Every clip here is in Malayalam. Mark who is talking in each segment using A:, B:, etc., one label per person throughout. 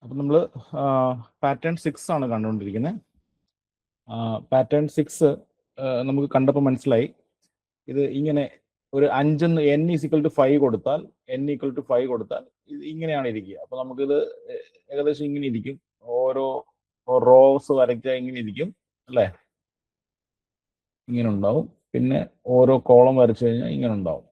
A: അപ്പം നമ്മൾ പാറ്റേൺ 6 ആണ് കണ്ടുകൊണ്ടിരിക്കുന്നത്. പാറ്റേൺ 6 നമുക്ക് കണ്ടപ്പോൾ മനസ്സിലായി ഇത് ഇങ്ങനെ ഒരു 5 n = 5 കൊടുത്താൽ ഇത് ഇങ്ങനെയാണ് ഇരിക്കുക. അപ്പോൾ നമുക്കിത് ഏകദേശം ഇങ്ങനെ ഇരിക്കും. ഓരോ റോസ് വരയ്ക്കുക ഇങ്ങനെ ഇരിക്കും അല്ലേ, ഇങ്ങനെ ഉണ്ടാവും. പിന്നെ ഓരോ കോളം വരച്ചു കഴിഞ്ഞാൽ ഇങ്ങനെ ഉണ്ടാവും.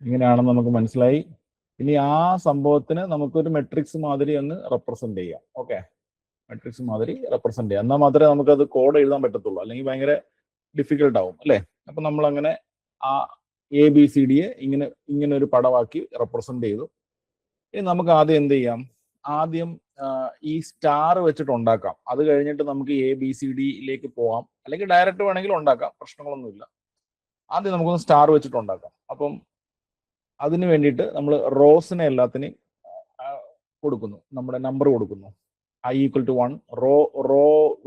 A: ഇങ്ങനെയാണെന്ന് നമുക്ക് മനസ്സിലായി. ഇനി ആ സംഭവത്തിന് നമുക്കൊരു മെട്രിക്സ് മാതിരി അങ്ങ് റെപ്രസെന്റ് ചെയ്യാം. ഓക്കെ, മെട്രിക്സ് മാതിരി റെപ്രസെന്റ് ചെയ്യാം. എന്നാൽ മാത്രമേ നമുക്കത് കോഡ് എഴുതാൻ പറ്റത്തുള്ളൂ, അല്ലെങ്കിൽ ഭയങ്കര ഡിഫിക്കൽട്ട് ആവും അല്ലേ. അപ്പൊ നമ്മൾ അങ്ങനെ ആ ABCD ഇങ്ങനെ ഒരു പടമാക്കി റെപ്രസെന്റ് ചെയ്തു. ഇനി നമുക്ക് ആദ്യം എന്ത് ചെയ്യാം, ആദ്യം ഈ സ്റ്റാർ വെച്ചിട്ട് ഉണ്ടാക്കാം. അത് കഴിഞ്ഞിട്ട് നമുക്ക് ABCDയിലേക്ക് പോവാം, അല്ലെങ്കിൽ ഡയറക്റ്റ് വേണമെങ്കിൽ ഉണ്ടാക്കാം, പ്രശ്നങ്ങളൊന്നുമില്ല. ആദ്യം നമുക്കൊന്ന് സ്റ്റാർ വെച്ചിട്ട് ഉണ്ടാക്കാം. അപ്പം അതിന് വേണ്ടിയിട്ട് നമ്മൾ റോസിനെ എല്ലാത്തിനെയും കൊടുക്കുന്നു, നമ്മുടെ നമ്പർ കൊടുക്കുന്നു. I = 1.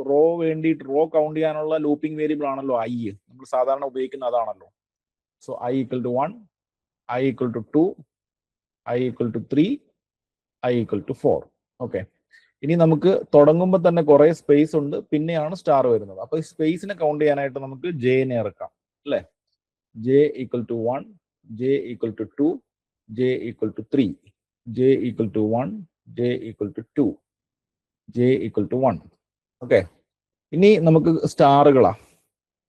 A: റോ വേണ്ടിയിട്ട് റോ കൗണ്ട് ചെയ്യാനുള്ള ലൂപ്പിംഗ് വേരിയബിൾ ആണല്ലോ I. നമ്മൾ സാധാരണ ഉപയോഗിക്കുന്ന അതാണല്ലോ. So I = 1, I = 2, I = 3, I = 4. Okay, ഇനി നമുക്ക് തുടങ്ങുമ്പോൾ തന്നെ കുറെ സ്പേസ് ഉണ്ട്, പിന്നെയാണ് സ്റ്റാർ വരുന്നത്. അപ്പൊ ഈ സ്പേസിനെ കൗണ്ട് ചെയ്യാനായിട്ട് നമുക്ക് J-നെ ഇറക്കാം അല്ലെ. J = 1, J = 2, J = 3, J = 1, J = 2, J = 1. Okay, ഇനി നമുക്ക് സ്റ്റാറുകളാ.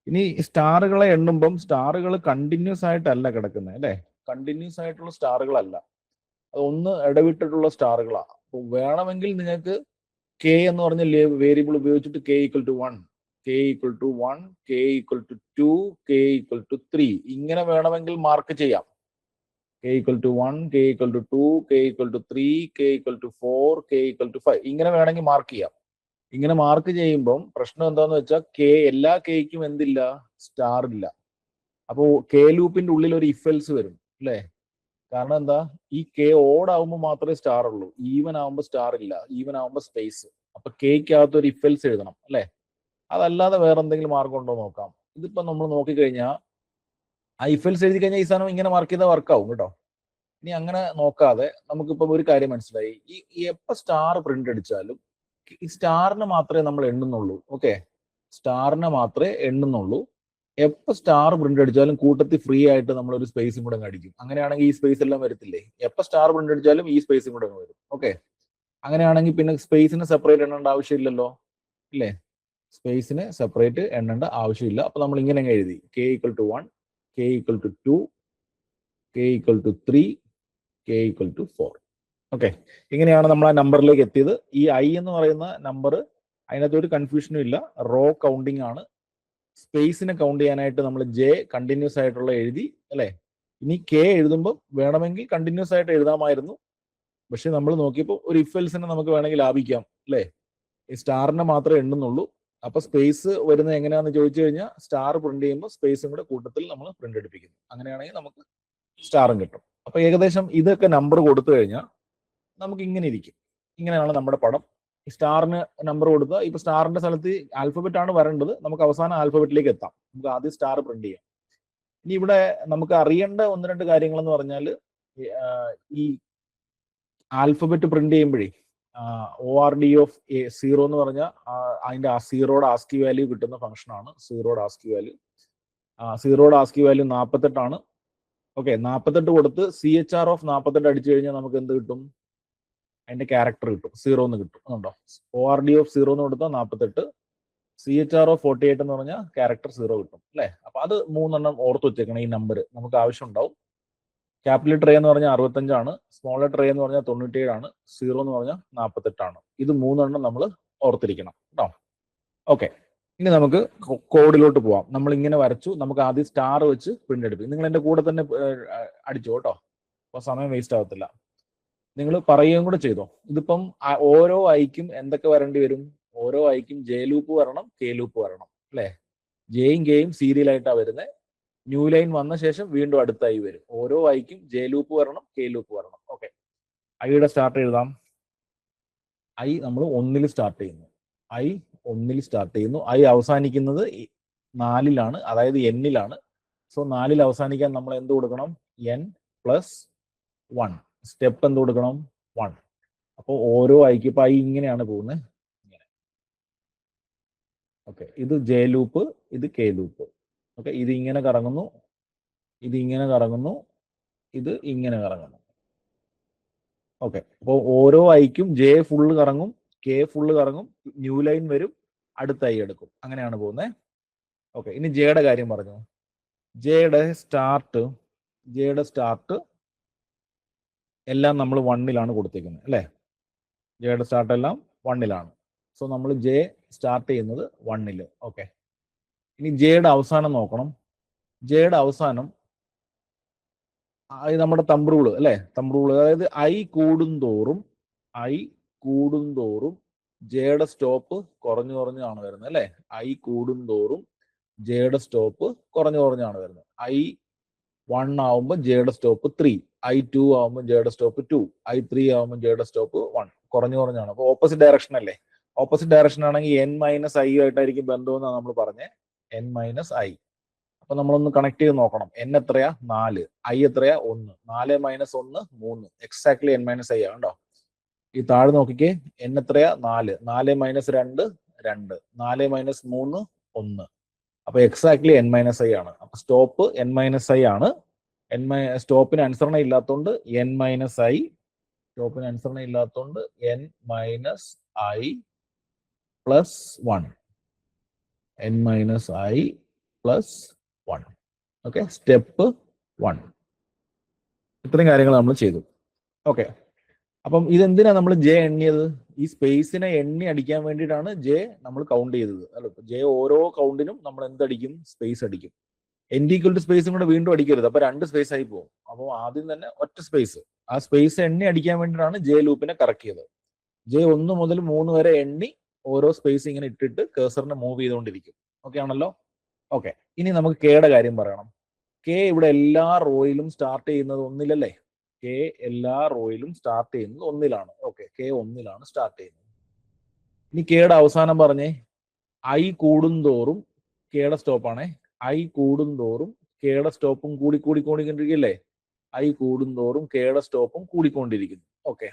A: ഇനി സ്റ്റാറുകളെ എണ്ണുമ്പം സ്റ്റാറുകൾ കണ്ടിന്യൂസ് ആയിട്ടല്ല കിടക്കുന്നത് അല്ലെ, കണ്ടിന്യൂസ് ആയിട്ടുള്ള സ്റ്റാറുകളല്ല, അത് ഒന്ന് ഇടവിട്ടിട്ടുള്ള സ്റ്റാറുകളാ. അപ്പൊ വേണമെങ്കിൽ നിങ്ങൾക്ക് K എന്ന് പറഞ്ഞ വേരിയബിൾ ഉപയോഗിച്ചിട്ട് K = 1, K = 1, K = 2, K = 3 ഇങ്ങനെ വേണമെങ്കിൽ മാർക്ക് ചെയ്യാം. K = 1, K = 2, K = 3, K = 4, K = 5 ഇങ്ങനെ വേണമെങ്കിൽ മാർക്ക് ചെയ്യാം. ഇങ്ങനെ മാർക്ക് ചെയ്യുമ്പം പ്രശ്നം എന്താന്ന് വെച്ചാൽ എല്ലാ Kയ്ക്കും എന്തില്ല, സ്റ്റാർ ഇല്ല. അപ്പോൾ K ലൂപ്പിന്റെ ഉള്ളിൽ ഒരു ഇഫ് എൽസ് വരും അല്ലേ. കാരണം എന്താ, ഈ K ഓഡ് ആവുമ്പോൾ മാത്രമേ സ്റ്റാർ ഉള്ളൂ, ഈവൻ ആവുമ്പോൾ സ്റ്റാർ ഇല്ല, ഈവൻ ആവുമ്പോൾ സ്പേസ്. അപ്പൊ Kയ്ക്കകത്ത് ഒരു ഇഫ് എൽസ് എഴുതണം അല്ലെ. അതല്ലാതെ വേറെ എന്തെങ്കിലും മാർഗം ഉണ്ടോ നോക്കാം. ഇതിപ്പോ നമ്മൾ നോക്കിക്കഴിഞ്ഞാൽ ആ ഇഫ് എൽസ് എഴുതി കഴിഞ്ഞാൽ ഈ സാധനം ഇങ്ങനെ മാർക്ക് ചെയ്താൽ വർക്കാവും കേട്ടോ. ഇനി അങ്ങനെ നോക്കാതെ നമുക്കിപ്പം ഒരു കാര്യം മനസ്സിലായി, ഈ എപ്പോൾ സ്റ്റാർ പ്രിന്റ് അടിച്ചാലും ഈ സ്റ്റാറിനെ മാത്രമേ നമ്മൾ എണ്ണുന്നുള്ളൂ. ഓക്കെ, സ്റ്റാറിനെ മാത്രമേ എണ്ണുന്നുള്ളൂ. എപ്പോൾ സ്റ്റാർ പ്രിന്റ് അടിച്ചാലും കൂട്ടത്തിൽ ഫ്രീ ആയിട്ട് നമ്മൾ ഒരു സ്പേസും കൂടെ അടിക്കും. അങ്ങനെയാണെങ്കിൽ ഈ സ്പേസ് എല്ലാം വരത്തില്ലേ. എപ്പോൾ സ്റ്റാർ പ്രിന്റ് അടിച്ചാലും ഈ സ്പേസും കൂടെ വരും. ഓക്കെ, അങ്ങനെയാണെങ്കിൽ പിന്നെ സ്പേസിനെ സെപ്പറേറ്റ് എണ്ണേണ്ട ആവശ്യമില്ലല്ലോ ഇല്ലേ. സ്പേസിനെ സെപ്പറേറ്റ് എണ്ണേണ്ട ആവശ്യമില്ല. അപ്പൊ നമ്മൾ ഇങ്ങനെ എഴുതി K = 1, K = 2, K = 3, K = 4. Okay, ഇങ്ങനെയാണ് നമ്മൾ ആ നമ്പറിലേക്ക് എത്തിയത്. ഈ I എന്ന് പറയുന്ന നമ്പർ അതിനകത്ത് ഒരു കൺഫ്യൂഷനും ഇല്ല, റോ കൗണ്ടിങ് ആണ്. സ്പേസിനെ കൗണ്ട് ചെയ്യാനായിട്ട് നമ്മൾ J കണ്ടിന്യൂസ് ആയിട്ടുള്ള എഴുതി അല്ലെ. ഇനി K എഴുതുമ്പോൾ വേണമെങ്കിൽ കണ്ടിന്യൂസ് ആയിട്ട് എഴുതാമായിരുന്നു, പക്ഷെ നമ്മൾ നോക്കിയപ്പോൾ ഒരു ഇഫ് എൽസിനെ നമുക്ക് വേണമെങ്കിൽ ലാഭിക്കാം അല്ലെ. ഈ സ്റ്റാറിനെ മാത്രമേ എണ്ണുന്നുള്ളൂ. അപ്പൊ സ്പേസ് വരുന്നത് എങ്ങനെയാണെന്ന് ചോദിച്ചു കഴിഞ്ഞാൽ സ്റ്റാർ പ്രിന്റ് ചെയ്യുമ്പോൾ സ്പേസും കൂടെ കൂട്ടത്തിൽ നമ്മൾ പ്രിന്റ് എടുപ്പിക്കുന്നു. അങ്ങനെയാണെങ്കിൽ നമുക്ക് സ്റ്റാറും കിട്ടും. അപ്പൊ ഏകദേശം ഇതൊക്കെ നമ്പർ കൊടുത്തു കഴിഞ്ഞാൽ നമുക്ക് ഇങ്ങനെ ഇരിക്കും. ഇങ്ങനെയാണ് നമ്മുടെ പടം. സ്റ്റാറിന് നമ്പർ കൊടുത്താൽ ഇപ്പൊ സ്റ്റാറിന്റെ സ്ഥലത്ത് ആൽഫബറ്റ് ആണ് വരേണ്ടത്, നമുക്ക് അവസാനം ആൽഫബറ്റിലേക്ക് എത്താം. നമുക്ക് ആദ്യം സ്റ്റാർ പ്രിന്റ് ചെയ്യാം. ഇനി ഇവിടെ നമുക്ക് അറിയേണ്ട 1-2 കാര്യങ്ങൾ എന്ന് പറഞ്ഞാൽ, ഈ ആൽഫബറ്റ് പ്രിന്റ് ചെയ്യുമ്പോഴേ ORD of 0 എന്ന് പറഞ്ഞാൽ അതിന്റെ ആ സീറോയുടെ ആസ്കി വാല്യൂ കിട്ടുന്ന ഫംഗ്ഷൻ ആണ് സീറോയുടെ ആസ്കി വാല്യൂ. സീറോയുടെ ആസ്കി വാല്യൂ 48 ആണ്. ഓക്കെ, 48 കൊടുത്ത് CHR of 48 അടിച്ചു കഴിഞ്ഞാൽ നമുക്ക് എന്ത് കിട്ടും, അതിന്റെ ക്യാരക്ടർ കിട്ടും, 0 എന്ന് കിട്ടും. അതുകൊണ്ടോ ORD of 0 എന്ന് കൊടുത്താൽ 48, CHR of 48 എന്ന് പറഞ്ഞാൽ ക്യാരക്ടർ 0 കിട്ടും അല്ലെ. അപ്പൊ അത് 3 എണ്ണം ഓർത്ത് വെച്ചേക്കണം. ഈ നമ്പർ നമുക്ക് ആവശ്യം ഉണ്ടാവും. ക്യാപിറ്റൽ ലെറ്റർ A എന്ന് പറഞ്ഞാൽ 65 ആണ്, സ്മോൾ ലെറ്റർ A എന്ന് പറഞ്ഞാൽ 97 ആണ്, 0 എന്ന് പറഞ്ഞാൽ 48 ആണ്. ഇത് 3 എണ്ണം നമ്മൾ ഓർത്തിരിക്കണം കേട്ടോ. ഓക്കെ, ഇനി നമുക്ക് കോഡിലോട്ട് പോവാം. നമ്മൾ ഇങ്ങനെ വരച്ചു, നമുക്ക് ആദ്യം സ്റ്റാർ വെച്ച് പ്രിന്റ് എടുക്കും. നിങ്ങൾ എന്റെ കൂടെ തന്നെ അടിച്ചോ കേട്ടോ, അപ്പൊ സമയം വേസ്റ്റ് ആവത്തില്ല. നിങ്ങൾ പറയുകയും കൂടെ ചെയ്തോ. ഇതിപ്പം ഓരോ ഐക്കും എന്തൊക്കെ വരേണ്ടി വരും, ഓരോ ഐക്കും J ലൂപ്പ് വരണം, K ലൂപ്പ് വരണം അല്ലെ. Jയും Kയും സീരിയലായിട്ടാണ് വരുന്നത്. ന്യൂ ലൈൻ വന്ന ശേഷം വീണ്ടും അടുത്തായി വരും. ഓരോ ഐക്കും J ലൂപ്പ് വരണം, K ലൂപ്പ് വരണം. ഓക്കെ, ഐയുടെ സ്റ്റാർട്ട് എഴുതാം. ഐ നമ്മൾ 1 സ്റ്റാർട്ട് ചെയ്യുന്നു. ഐ 1 സ്റ്റാർട്ട് ചെയ്യുന്നു. ഐ അവസാനിക്കുന്നത് 4 അതായത് n-ലാണ്. സോ 4 അവസാനിക്കാൻ നമ്മൾ എന്ത് കൊടുക്കണം? n+1. സ്റ്റെപ്പ് എന്ത് കൊടുക്കണം? 1. അപ്പോൾ ഓരോ ഐക്ക് ഇപ്പൊ ഐ ഇങ്ങനെയാണ് പോകുന്നത്. ഇങ്ങനെ. ഓക്കെ, ഇത് ജെ ലൂപ്പ്, ഇത് കെ ലൂപ്പ്. ഓക്കെ, ഇത് ഇങ്ങനെ കറങ്ങുന്നു, ഇത് ഇങ്ങനെ കറങ്ങുന്നു, ഇത് ഇങ്ങനെ കറങ്ങുന്നു. ഓക്കെ, അപ്പോൾ ഓരോ ഐക്കും ജെ ഫുള്ള് കറങ്ങും, കെ ഫുള്ള് കറങ്ങും, ന്യൂ ലൈൻ വരും, അടുത്ത ഐ എടുക്കും. അങ്ങനെയാണ് പോകുന്നത്. ഓക്കെ, ഇനി ജെയുടെ കാര്യം പറഞ്ഞു. ജെയുടെ സ്റ്റാർട്ട് എല്ലാം നമ്മൾ 1 കൊടുത്തേക്കുന്നത് അല്ലേ? ജെയുടെ സ്റ്റാർട്ട് എല്ലാം 1. സോ നമ്മൾ ജെ സ്റ്റാർട്ട് ചെയ്യുന്നത് 1. ഓക്കെ, ഇനി ജെയുടെ അവസാനം നോക്കണം. ജെയുടെ അവസാനം നമ്മുടെ തമ്പ് റൂള് അല്ലേ? തമ്പ് റൂള്, അതായത് ഐ കൂടുന്തോറും ജെയുടെ സ്റ്റോപ്പ് കുറഞ്ഞു കുറഞ്ഞാണ് വരുന്നത് അല്ലേ? ഐ കൂടുന്തോറും ജെയുടെ സ്റ്റോപ്പ് കുറഞ്ഞാണ് വരുന്നത്. I1 ആവുമ്പോൾ ജെയുടെ സ്റ്റോപ്പ് 3, I2 ആവുമ്പോൾ ജെയുടെ സ്റ്റോപ്പ് 2, I3 ആവുമ്പോൾ ജെയുടെ സ്റ്റോപ്പ് 1. കുറഞ്ഞാണ്. അപ്പോൾ ഓപ്പോസിറ്റ് ഡയറക്ഷൻ അല്ലേ? ഓപ്പോസിറ്റ് ഡയറക്ഷൻ ആണെങ്കിൽ n-i ആയിട്ടായിരിക്കും ബന്ധം എന്നാണ് നമ്മൾ പറഞ്ഞത്. n-i. അപ്പൊ നമ്മളൊന്ന് കണക്ട് ചെയ്ത് നോക്കണം. n എത്രയാ? 4. I എത്രയാ? 1. 4 - 1 3. എക്സാക്ട്ലി n-i ആണ്. ഈ താഴെ നോക്കിക്കേ, n എത്രയാ? 4. 4 - 2 2. 4 - 3 1. അപ്പൊ എക്സാക്ട്ലി n-i ആണ്. അപ്പൊ സ്റ്റോപ്പ് n-i ആണ്. സ്റ്റോപ്പിന് അനുസരണ ഇല്ലാത്തതുകൊണ്ട് n-i. സ്റ്റോപ്പിന് അനുസരണ ഇല്ലാത്തതുകൊണ്ട് n-i + 1. n-i + 1. Okay, step 1. ഇത്രയും കാര്യങ്ങൾ നമ്മൾ ചെയ്തു. ഓക്കെ, അപ്പം ഇതെന്തിനാ നമ്മൾ ജെ എണ്ണിയത്? ഈ സ്പേസിനെ എണ്ണി അടിക്കാൻ വേണ്ടിയിട്ടാണ് ജെ നമ്മൾ കൗണ്ട് ചെയ്തത് അല്ല. ജെ ഓരോ കൗണ്ടിനും നമ്മൾ എന്തടിക്കും? സ്പേസ് അടിക്കും. n= സ്പേസും കൂടെ വീണ്ടും അടിക്കരുത്, അപ്പൊ 2 സ്പേസ് ആയി പോകും. അപ്പോൾ ആദ്യം തന്നെ ഒറ്റ സ്പേസ്. ആ സ്പേസ് എണ്ണി അടിക്കാൻ വേണ്ടിയിട്ടാണ് ജെ ലൂപ്പിനെ കറക്റ്റ് ചെയ്തത്. ജെ 1 മുതൽ 3 വരെ എണ്ണി ഓരോ സ്പേസ് ഇങ്ങനെ ഇട്ടിട്ട് കേസറിനെ മൂവ് ചെയ്തുകൊണ്ടിരിക്കും. ഓക്കെ ആണല്ലോ? ഓക്കെ, ഇനി നമുക്ക് കെയുടെ കാര്യം പറയണം. കെ ഇവിടെ എല്ലാ റോയിലും സ്റ്റാർട്ട് ചെയ്യുന്നത് 1-ലല്ലേ? കെ എല്ലാ റോയിലും സ്റ്റാർട്ട് ചെയ്യുന്നത് 1-ലാണ്. ഓക്കെ, കെ 1-ലാണ് സ്റ്റാർട്ട് ചെയ്യുന്നത്. ഇനി കെയുടെ അവസാനം പറഞ്ഞേ, ഐ കൂടുന്തോറും കെയുടെ സ്റ്റോപ്പാണേ. ഐ കൂടുന്തോറും കെയുടെ സ്റ്റോപ്പും കൂടിക്കൊണ്ടിരിക്കില്ലേ? ഐ കൂടുന്തോറും കെയുടെ സ്റ്റോപ്പും കൂടിക്കൊണ്ടിരിക്കുന്നു. ഓക്കെ,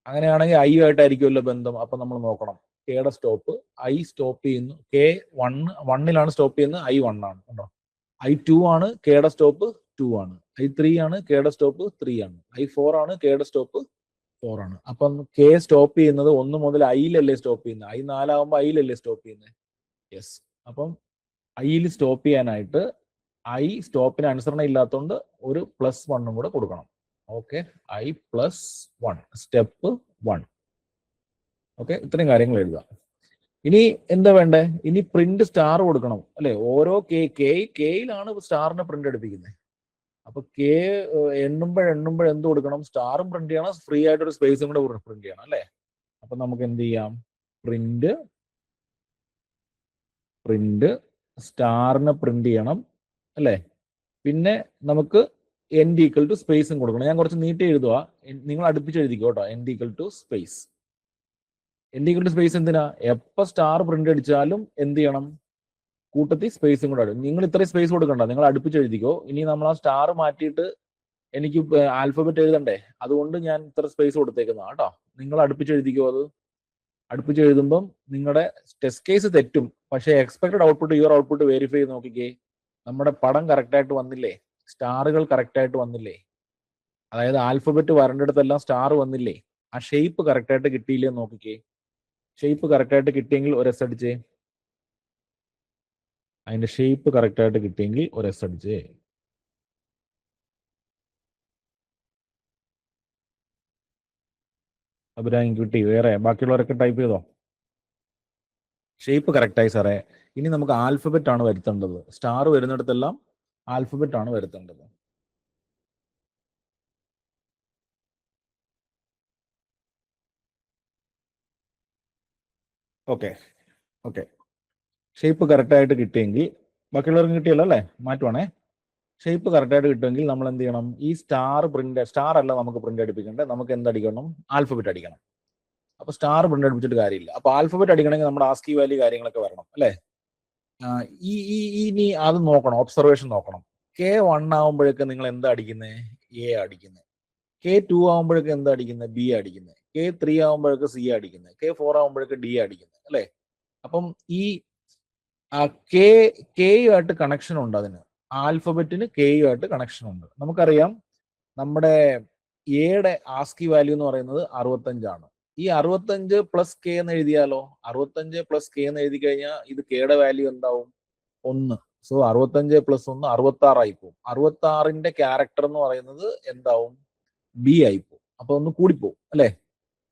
A: അങ്ങനെയാണെങ്കിൽ ഐ ആയിട്ടായിരിക്കുമല്ലോ ബന്ധം. അപ്പൊ നമ്മൾ നോക്കണം, കെയുടെ സ്റ്റോപ്പ് ഐ സ്റ്റോപ്പ് ചെയ്യുന്നു. കെ 1-ലാണ് സ്റ്റോപ്പ് ചെയ്യുന്നത്. ഐ 1 ആണ് കേട്ടോ. I2 ആണ് കെയുടെ സ്റ്റോപ്പ് 2 ആണ്. I3 ആണ് കെയുടെ സ്റ്റോപ്പ് 3 ആണ്. I4 ആണ് കെയുടെ സ്റ്റോപ്പ് 4 ആണ്. അപ്പം കെ സ്റ്റോപ്പ് ചെയ്യുന്നത് 1 മുതൽ ഐയിലല്ലേ സ്റ്റോപ്പ് ചെയ്യുന്നത്? I4 ആവുമ്പോൾ ഐയിലല്ലേ സ്റ്റോപ്പ് ചെയ്യുന്നത്? യെസ്. അപ്പം ഐയിൽ സ്റ്റോപ്പ് ചെയ്യാനായിട്ട് ഐ സ്റ്റോപ്പിന് അനുസരണ ഇല്ലാത്തതുകൊണ്ട് ഒരു +1 കൂടെ കൊടുക്കണം. Okay, I +1 step 1. ഓക്കെ, ഇത്രയും കാര്യങ്ങൾ എഴുതാം. ഇനി എന്താ വേണ്ടേ? ഇനി പ്രിന്റ് സ്റ്റാർ കൊടുക്കണം അല്ലെ? ഓരോ കെയിലാണ് സ്റ്റാറിനെ പ്രിന്റ് എടുപ്പിക്കുന്നത്. അപ്പൊ കെ എണ്ണുമ്പോൾ എന്ത് കൊടുക്കണം? സ്റ്റാറും പ്രിന്റ് ചെയ്യണം, ഫ്രീ ആയിട്ടൊരു സ്പേസും കൂടെ പ്രിന്റ് ചെയ്യണം അല്ലെ? അപ്പൊ നമുക്ക് എന്ത് ചെയ്യാം? പ്രിന്റ് സ്റ്റാറിനെ പ്രിന്റ് ചെയ്യണം അല്ലെ? പിന്നെ നമുക്ക് n= സ്പേസും കൊടുക്കണം. ഞാൻ കുറച്ച് നീട്ടി എഴുതുക, നിങ്ങൾ അടുപ്പിച്ച് എഴുതിക്കോ കേട്ടോ. n= space. n= സ്പേസ് എന്തിനാ? എപ്പോൾ സ്റ്റാർ പ്രിന്റ് അടിച്ചാലും എന്ത് ചെയ്യണം? കൂട്ടത്തിൽ സ്പേസും കൂടെ ഇടും. നിങ്ങൾ ഇത്രയും സ്പേസ് കൊടുക്കണ്ട, നിങ്ങൾ അടുപ്പിച്ച് എഴുതിക്കോ. ഇനി നമ്മൾ ആ സ്റ്റാർ മാറ്റിയിട്ട് എനിക്ക് ആൽഫബറ്റ് എഴുതണ്ടേ, അതുകൊണ്ട് ഞാൻ ഇത്ര സ്പേസ് കൊടുത്തേക്കുന്നതാണ് കേട്ടോ. നിങ്ങൾ അടുപ്പിച്ച് എഴുതിക്കോ. അത് അടുപ്പിച്ച് എഴുതുമ്പം നിങ്ങളുടെ ടെസ്റ്റ് കേസ് തെറ്റും, പക്ഷേ expected output your output verify ചെയ്ത് നോക്കിക്കേ. നമ്മുടെ പടം കറക്റ്റായിട്ട് വന്നില്ലേ? സ്റ്റാറുകൾ കറക്റ്റായിട്ട് വന്നില്ലേ? അതായത് ആൽഫബറ്റ് വരേണ്ടിടത്തെല്ലാം സ്റ്റാർ വന്നില്ലേ? ആ ഷേപ്പ് കറക്റ്റായിട്ട് കിട്ടിയില്ലേ നോക്കിക്കേ. ഷേപ്പ് കറക്റ്റായിട്ട് കിട്ടിയെങ്കിൽ ഒരു എസ് അടിച്ചേ. അതിന്റെ ഷേപ്പ് കറക്റ്റായിട്ട് കിട്ടിയെങ്കിൽ ഒരു എസ് അടിച്ചേ. അഭിരാമി കിട്ടി. വേറെ ബാക്കിയുള്ളവരൊക്കെ ടൈപ്പ് ചെയ്തോ? ഷേപ്പ് കറക്റ്റായി സാറേ. ഇനി നമുക്ക് ആൽഫബറ്റ് ആണ് വരുത്തേണ്ടത്. സ്റ്റാർ വരുന്നിടത്തെല്ലാം ആൽഫബറ്റ് ആണ് വരുത്തേണ്ടത്. ഓക്കെ ഓക്കെ, ഷേപ്പ് കറക്റ്റായിട്ട് കിട്ടിയെങ്കിൽ, ബാക്കിയുള്ളവർക്ക് കിട്ടിയല്ലോ അല്ലേ? മാറ്റുവാണേ. ഷേപ്പ് കറക്റ്റായിട്ട് കിട്ടുമെങ്കിൽ നമ്മൾ എന്ത് ചെയ്യണം? ഈ സ്റ്റാർ അല്ല നമുക്ക് പ്രിന്റ് അടിപ്പിക്കേണ്ടത്. നമുക്ക് എന്തടിക്കണം? ആൽഫബറ്റ് അടിക്കണം. അപ്പൊ സ്റ്റാർ പ്രിന്റ് അടിപ്പിച്ചിട്ട് കാര്യമില്ല. അപ്പൊ ആൽഫബറ്റ് അടിക്കണമെങ്കിൽ നമ്മുടെ ആസ്കി വാല്യൂ കാര്യങ്ങളൊക്കെ വരണം അല്ലേ. ഇനി അത് നോക്കണം, ഒബ്സർവേഷൻ നോക്കണം. K1 ആകുമ്പോഴേക്ക് നിങ്ങൾ എന്താ അടിക്കുന്നത്? എ അടിക്കുന്നത്. K2 ആകുമ്പോഴേക്ക് എന്താ അടിക്കുന്നത്? ബി അടിക്കുന്നത്. K3 ആകുമ്പോഴേക്ക് സി അടിക്കുന്നത്. K4 ആകുമ്പോഴേക്ക് ഡി അടിക്കുന്നത് അല്ലേ. അപ്പം ഈ കെയുമായിട്ട് കണക്ഷൻ ഉണ്ട്. അതിന് ആൽഫബറ്റിന് കെയുമായിട്ട് കണക്ഷൻ ഉണ്ട്. നമുക്കറിയാം നമ്മുടെ എയുടെ ആസ്കി വാല്യൂ എന്ന് പറയുന്നത് 65 ഈ 65 പ്ലസ് കെ എന്ന് എഴുതിയാലോ? 65 പ്ലസ് കെ എന്ന് എഴുതി കഴിഞ്ഞാൽ ഇത് കെയുടെ വാല്യൂ എന്താവും? 1. സോ 65 പ്ലസ് 1 66 ആയി പോകും. 66ന്റെ ക്യാരക്ടർ എന്ന് പറയുന്നത് എന്താവും? ബി ആയി പോകും. അപ്പൊ ഒന്ന് കൂടിപ്പോവും അല്ലെ.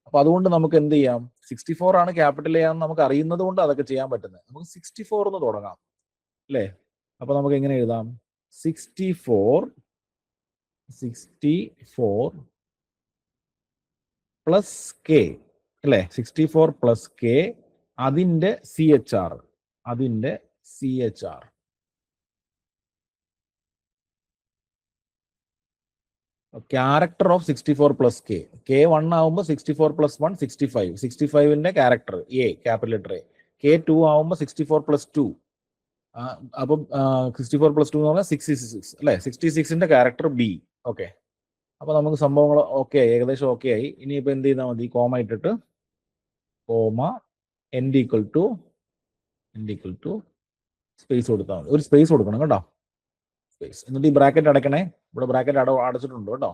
A: അപ്പൊ അതുകൊണ്ട് നമുക്ക് എന്ത് ചെയ്യാം? 64 ആണ് ക്യാപിറ്റൽ എ ആണെന്ന് നമുക്ക് അറിയുന്നത് കൊണ്ട് അതൊക്കെ ചെയ്യാൻ പറ്റുന്നത്. നമുക്ക് 64 എന്ന് തുടങ്ങാം അല്ലേ. അപ്പൊ നമുക്ക് എങ്ങനെ എഴുതാം? 64 പ്ലസ് കെ അല്ലേ. 64 പ്ലസ് കെ അതിന്റെ CHR. Character of 64 plus K. K1 ആവുമ്പോൾ 64 പ്ലസ് 1 65. 65ന്റെ character A, capital letter A. K2 ആവുമ്പോൾ 64 പ്ലസ് 2. അപ്പം 64 പ്ലസ് 2 എന്ന് പറഞ്ഞാൽ 66 അല്ലെ. 66ന്റെ ക്യാരക്ടർ ബി. ഓക്കെ. അപ്പൊ നമുക്ക് സംഭവങ്ങൾ ഓക്കെ ആയി, ഏകദേശം ഓക്കെ ആയി. ഇനിയിപ്പോ എന്ത് ചെയ്താൽ മതി? കോമ ഇട്ടിട്ട് comma n equal to space കൊടുത്താൽ മതി. ഒരു സ്പേസ് കൊടുക്കണം കേട്ടോ, സ്പേസ്. എന്നിട്ട് ഈ ബ്രാക്കറ്റ് അടയ്ക്കണേ. ഇവിടെ ബ്രാക്കറ്റ് അടച്ചിട്ടുണ്ട് കേട്ടോ,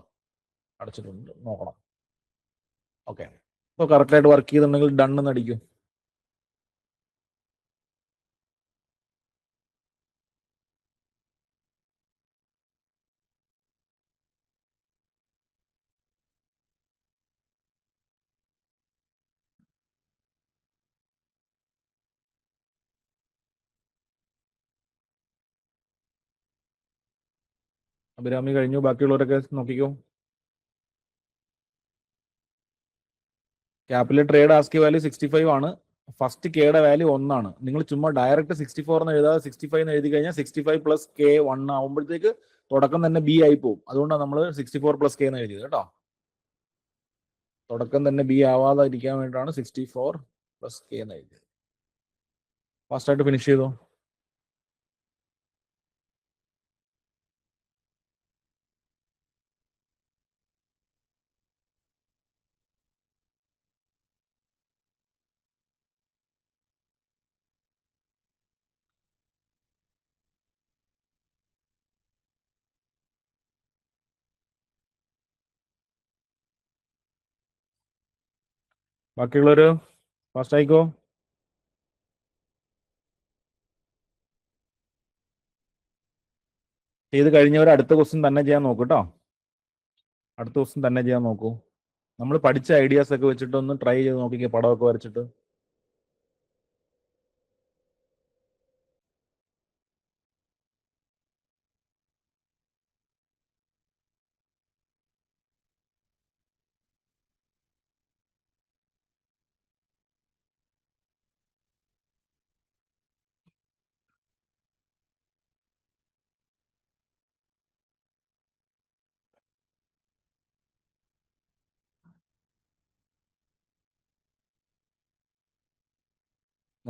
A: അടച്ചിട്ടുണ്ട്, നോക്കണം. ഓക്കെ. ഇപ്പോൾ കറക്റ്റായിട്ട് വർക്ക് ചെയ്തിട്ടുണ്ടെങ്കിൽ ഡൺ എന്ന് അടിക്കും. അഭിരാമി കഴിഞ്ഞു, ബാക്കിയുള്ളവരൊക്കെ നോക്കിക്കോ. ക്യാപിറ്റൽ ട്രേഡ് ആസ്കി വാല്യൂ 65 ആണ്. ഫസ്റ്റ് കെയുടെ വാല്യൂ 1 ആണ്. നിങ്ങൾ ചുമ്മാ ഡയറക്റ്റ് 64 എന്ന് എഴുതാതെ 65 എന്ന് എഴുതി കഴിഞ്ഞാൽ 65 പ്ലസ് കെ 1 ആവുമ്പോഴത്തേക്ക് തുടക്കം തന്നെ ബി ആയി പോകും. അതുകൊണ്ടാണ് നമ്മൾ 64 പ്ലസ് കെ എന്ന് എഴുതിയത് കേട്ടോ. തുടക്കം തന്നെ ബി ആവാതെ ഇരിക്കാൻ വേണ്ടിയിട്ടാണ് 64 പ്ലസ് കെ എന്ന് എഴുതിയത്. ഫാസ്റ്റായിട്ട് ഫിനിഷ് ചെയ്തോ. ബാക്കിയുള്ളവര് ഫാസ്റ്റ് ആയിക്കോ. ചെയ്ത് കഴിഞ്ഞവർ അടുത്ത ക്വസ്റ്റ്യൻ തന്നെ ചെയ്യാൻ നോക്കൂ കേട്ടോ. അടുത്ത ക്വസ്റ്റ്യൻ തന്നെ ചെയ്യാൻ നോക്കൂ. നമ്മൾ പഠിച്ച ഐഡിയാസ് ഒക്കെ വെച്ചിട്ട് ഒന്ന് ട്രൈ ചെയ്ത് നോക്കിക്കേ, പടമൊക്കെ വരച്ചിട്ട്.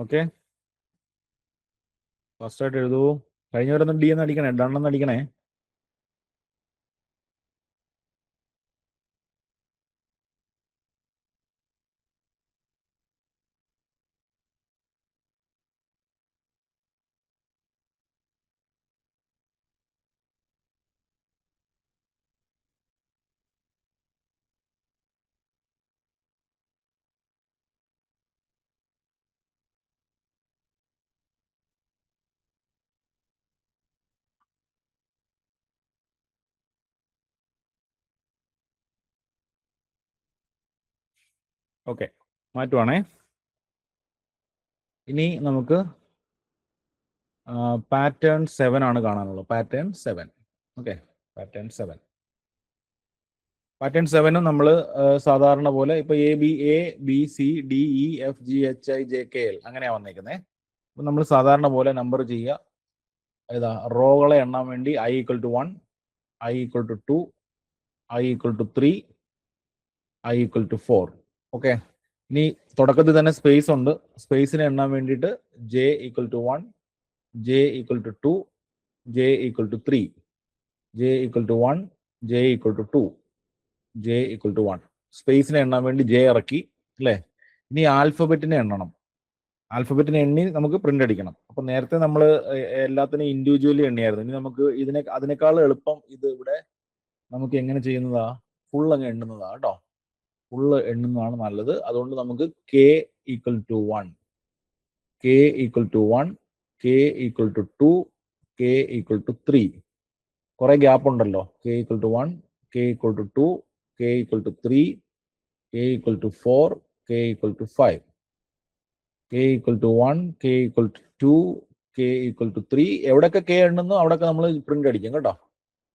A: ഓക്കെ, ഫാസ്റ്റായിട്ട് എഴുതൂ. കഴിഞ്ഞവരൊന്നും ഡി എന്ന് അടിക്കണേ, ഡൺ എന്ന് അടിക്കണേ. ഓക്കെ, മാറ്റുവാണേ. ഇനി നമുക്ക് പാറ്റേൺ 7 ആണ് കാണാനുള്ളത്. പാറ്റേൺ 7. Okay, pattern 7. പാറ്റേൺ 7 നമ്മൾ സാധാരണ പോലെ ഇപ്പൊ A B C D E F G H I J K L അങ്ങനെയാ വന്നേക്കുന്നത്. അപ്പൊ നമ്മൾ സാധാരണ പോലെ നമ്പർ ചെയ്യുക. ഏതാ റോകളെ എണ്ണാൻ വേണ്ടി i equal to 1, i equal to 2, i equal to 3, i equal to 4. Okay, ഇനി തുടക്കത്തിൽ തന്നെ സ്പേസ് ഉണ്ട്. സ്പേസിനെ എണ്ണാൻ വേണ്ടിയിട്ട് j equal to 1, j equal to 2, j equal to 3, j equal to 1, j equal to 2, j equal to 1. സ്പേസിനെ എണ്ണാൻ വേണ്ടി ജെ ഇറക്കി അല്ലേ. ഇനി ആൽഫബറ്റിനെ എണ്ണണം. ആൽഫബറ്റിനെ എണ്ണി നമുക്ക് പ്രിന്റ് അടിക്കണം. അപ്പൊ നേരത്തെ നമ്മൾ എല്ലാത്തിനും ഇൻഡിവിജ്വലി എണ്ണിയായിരുന്നു. ഇനി നമുക്ക് അതിനേക്കാൾ എളുപ്പം ഇത് ഇവിടെ നമുക്ക് എങ്ങനെ ചെയ്യുന്നതാ, ഫുൾ അങ്ങ് എണ്ണുന്നതാ കേട്ടോ. ഫുള്ള് എണ്ണുന്നതാണ് നല്ലത്. അതുകൊണ്ട് നമുക്ക് k equal to 1, k equal to 1, k equal to 2, k equal to 3. കുറെ ഗ്യാപ്പ് ഉണ്ടല്ലോ. K equal to 1, k equal to 2, k equal to 3, k equal to 4, k equal to 5, k equal to 1, k equal to 2, k equal to 3. എവിടെയൊക്കെ കെ എണ്ണുന്നു അവിടെയൊക്കെ നമ്മൾ പ്രിന്റ് അടിക്കും കേട്ടോ.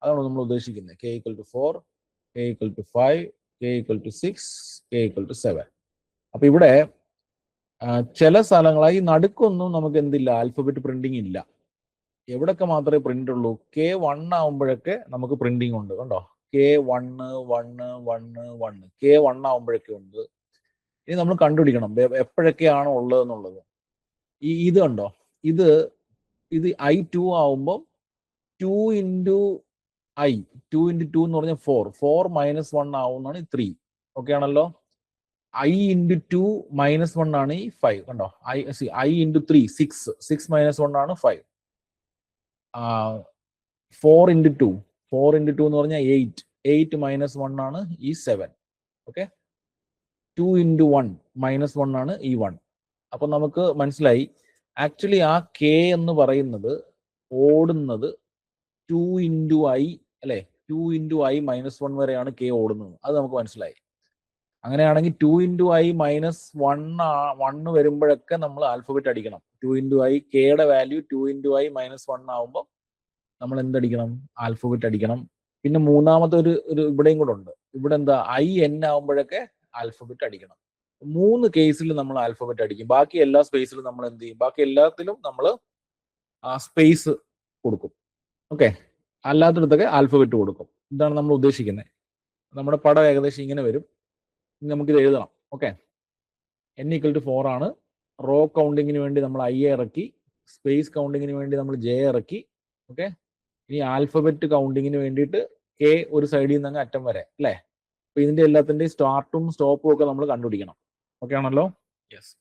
A: അതാണ് നമ്മൾ ഉദ്ദേശിക്കുന്നത്. K equal to 4, k equal to 5, k equal to 6, k equal to 7. അപ്പൊ ഇവിടെ ചില സ്ഥലങ്ങളായി നടുക്കൊന്നും നമുക്ക് എന്തില്ല, ആൽഫബറ്റ് പ്രിന്റിംഗ് ഇല്ല. എവിടൊക്കെ മാത്രമേ പ്രിന്റ് ഉള്ളൂ, കെ 1 ആവുമ്പോഴൊക്കെ നമുക്ക് പ്രിന്റിംഗ് ഉണ്ട് കണ്ടോ. കെ 1 1 1 1 കെ 1 ആവുമ്പോഴൊക്കെ ഉണ്ട്. ഇനി നമ്മൾ കണ്ടുപിടിക്കണം എപ്പോഴൊക്കെയാണോ ഉള്ളതെന്നുള്ളത്. ഇത് കണ്ടോ, ഇത് I2 ആവുമ്പോൾ 2 ഇൻറ്റു I, 2 ഇൻറ്റു 2 എന്ന് പറഞ്ഞാൽ 4, 4 മൈനസ് 1 ആവുന്നതാണ് 3. ഓക്കെ ആണല്ലോ. I ഇൻറ്റു 2 മൈനസ് 1 ആണ് ഈ 5 കണ്ടോ. I ഇൻറ്റു 3 6, 6 മൈനസ് 1 ആണ് 5. 4 ഇൻറ്റു 2, 4 ഇൻറ്റു 2 എന്ന് പറഞ്ഞാൽ 8, 8 മൈനസ് 1 ആണ് ഈ 7. ഓക്കെ. 2 ഇൻറ്റു 1 മൈനസ് 1 ആണ് ഈ 1. അപ്പൊ നമുക്ക് മനസ്സിലായി ആക്ച്വലി ആ കെ എന്ന് പറയുന്നത് ഓടുന്നത് 2 ഇൻറ്റു I അല്ലെ, 2 ഇൻറ്റു I മൈനസ് 1 വരെയാണ് കെ ഓടുന്നത്. അത് നമുക്ക് മനസ്സിലായി. അങ്ങനെയാണെങ്കിൽ 2 ഇൻറ്റു I മൈനസ് 1 വരുമ്പോഴൊക്കെ നമ്മൾ ആൽഫബറ്റ് അടിക്കണം. 2 ഇൻറ്റു I, കെയുടെ വാല്യൂ 2 ഇൻറ്റു I മൈനസ് 1 ആവുമ്പോൾ നമ്മൾ എന്തടിക്കണം, ആൽഫബറ്റ് അടിക്കണം. പിന്നെ മൂന്നാമത്തെ ഒരു ഇവിടെയും കൂടെ ഉണ്ട്. ഇവിടെ എന്താ, IN ആവുമ്പോഴൊക്കെ ആൽഫബറ്റ് അടിക്കണം. 3 കേസിൽ നമ്മൾ ആൽഫബറ്റ് അടിക്കും. ബാക്കി എല്ലാ സ്പേസിലും നമ്മൾ എന്ത് ചെയ്യും, ബാക്കി എല്ലാത്തിലും നമ്മൾ സ്പേസ് കൊടുക്കും. ഓക്കെ. അല്ലാത്തടത്തൊക്കെ ആൽഫബറ്റ് കൊടുക്കും. ഇതാണ് നമ്മൾ ഉദ്ദേശിക്കുന്നത്. നമ്മുടെ പടം ഏകദേശം ഇങ്ങനെ വരും. നമുക്കിത് എഴുതണം. ഓക്കെ. n ഈക്വൽ ടു 4 ആണ്. റോ കൗണ്ടിങ്ങിന് വേണ്ടി നമ്മൾ I ഇറക്കി, സ്പേസ് കൗണ്ടിങ്ങിന് വേണ്ടി നമ്മൾ J ഇറക്കി. ഓക്കെ. ഇനി ആൽഫബറ്റ് കൗണ്ടിങ്ങിന് വേണ്ടിയിട്ട് കെ ഒരു സൈഡിൽ നിന്ന് അങ്ങ് അറ്റം വരെ അല്ലേ. അപ്പൊ ഇതിന്റെ എല്ലാത്തിന്റെയും സ്റ്റാർട്ടും സ്റ്റോപ്പും ഒക്കെ നമ്മൾ കണ്ടുപിടിക്കണം. ഓക്കെ ആണല്ലോ. യെസ്.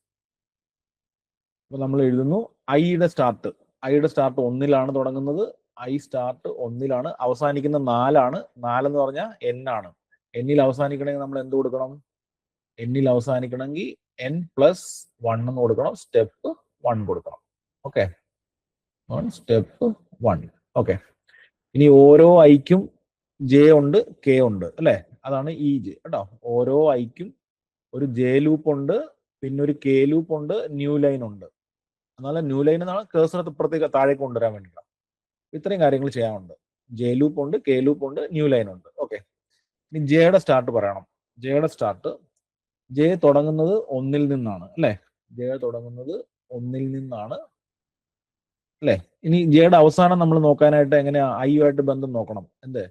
A: അപ്പൊ നമ്മൾ എഴുതുന്നു ഐയുടെ സ്റ്റാർട്ട് 1 തുടങ്ങുന്നത്. I സ്റ്റാർട്ട് 1 അവസാനിക്കുന്ന 4 എന്ന് പറഞ്ഞാൽ n ആണ്. എന്നിൽ അവസാനിക്കണമെങ്കിൽ നമ്മൾ എന്ത് കൊടുക്കണം, എന്നിൽ അവസാനിക്കണമെങ്കിൽ n+1 എന്ന് കൊടുക്കണം. സ്റ്റെപ്പ് 1 കൊടുക്കണം. ഓക്കെ. സ്റ്റെപ്പ് 1. ഓക്കെ. ഇനി ഓരോ ഐക്കും ജെ ഉണ്ട്, കെ ഉണ്ട് അല്ലെ. അതാണ് ഈ ജെ കേട്ടോ. ഓരോ ഐക്കും ഒരു ജെ ലൂപ്പ് ഉണ്ട്, പിന്നെ ഒരു കെ ലൂപ്പ് ഉണ്ട്, ന്യൂ ലൈൻ ഉണ്ട്. എന്നാലും ന്യൂ ലൈൻ എന്നാണ് കേഴ്സർ ഇപ്പുറത്തേക്ക് താഴേക്ക് കൊണ്ടുവരാൻ വേണ്ടിയിട്ടാണ്. ഇത്രയും കാര്യങ്ങൾ ചെയ്യാനുണ്ട്. ജെ ലൂപ്പ് ഉണ്ട്, കെ ലൂപ്പ് ഉണ്ട്, ന്യൂ ലൈൻ ഉണ്ട്. ഓക്കെ. ഇനി ജെയുടെ സ്റ്റാർട്ട് പറയണം. ജെയുടെ സ്റ്റാർട്ട്, ജെ തുടങ്ങുന്നത് 1 നിന്നാണ് അല്ലെ. ജെ തുടങ്ങുന്നത് 1 നിന്നാണ് അല്ലെ. ഇനി ജെയുടെ അവസാനം നമ്മൾ നോക്കാനായിട്ട് എങ്ങനെയാ, ഐയുമായിട്ട് ബന്ധം നോക്കണം. എന്ത്,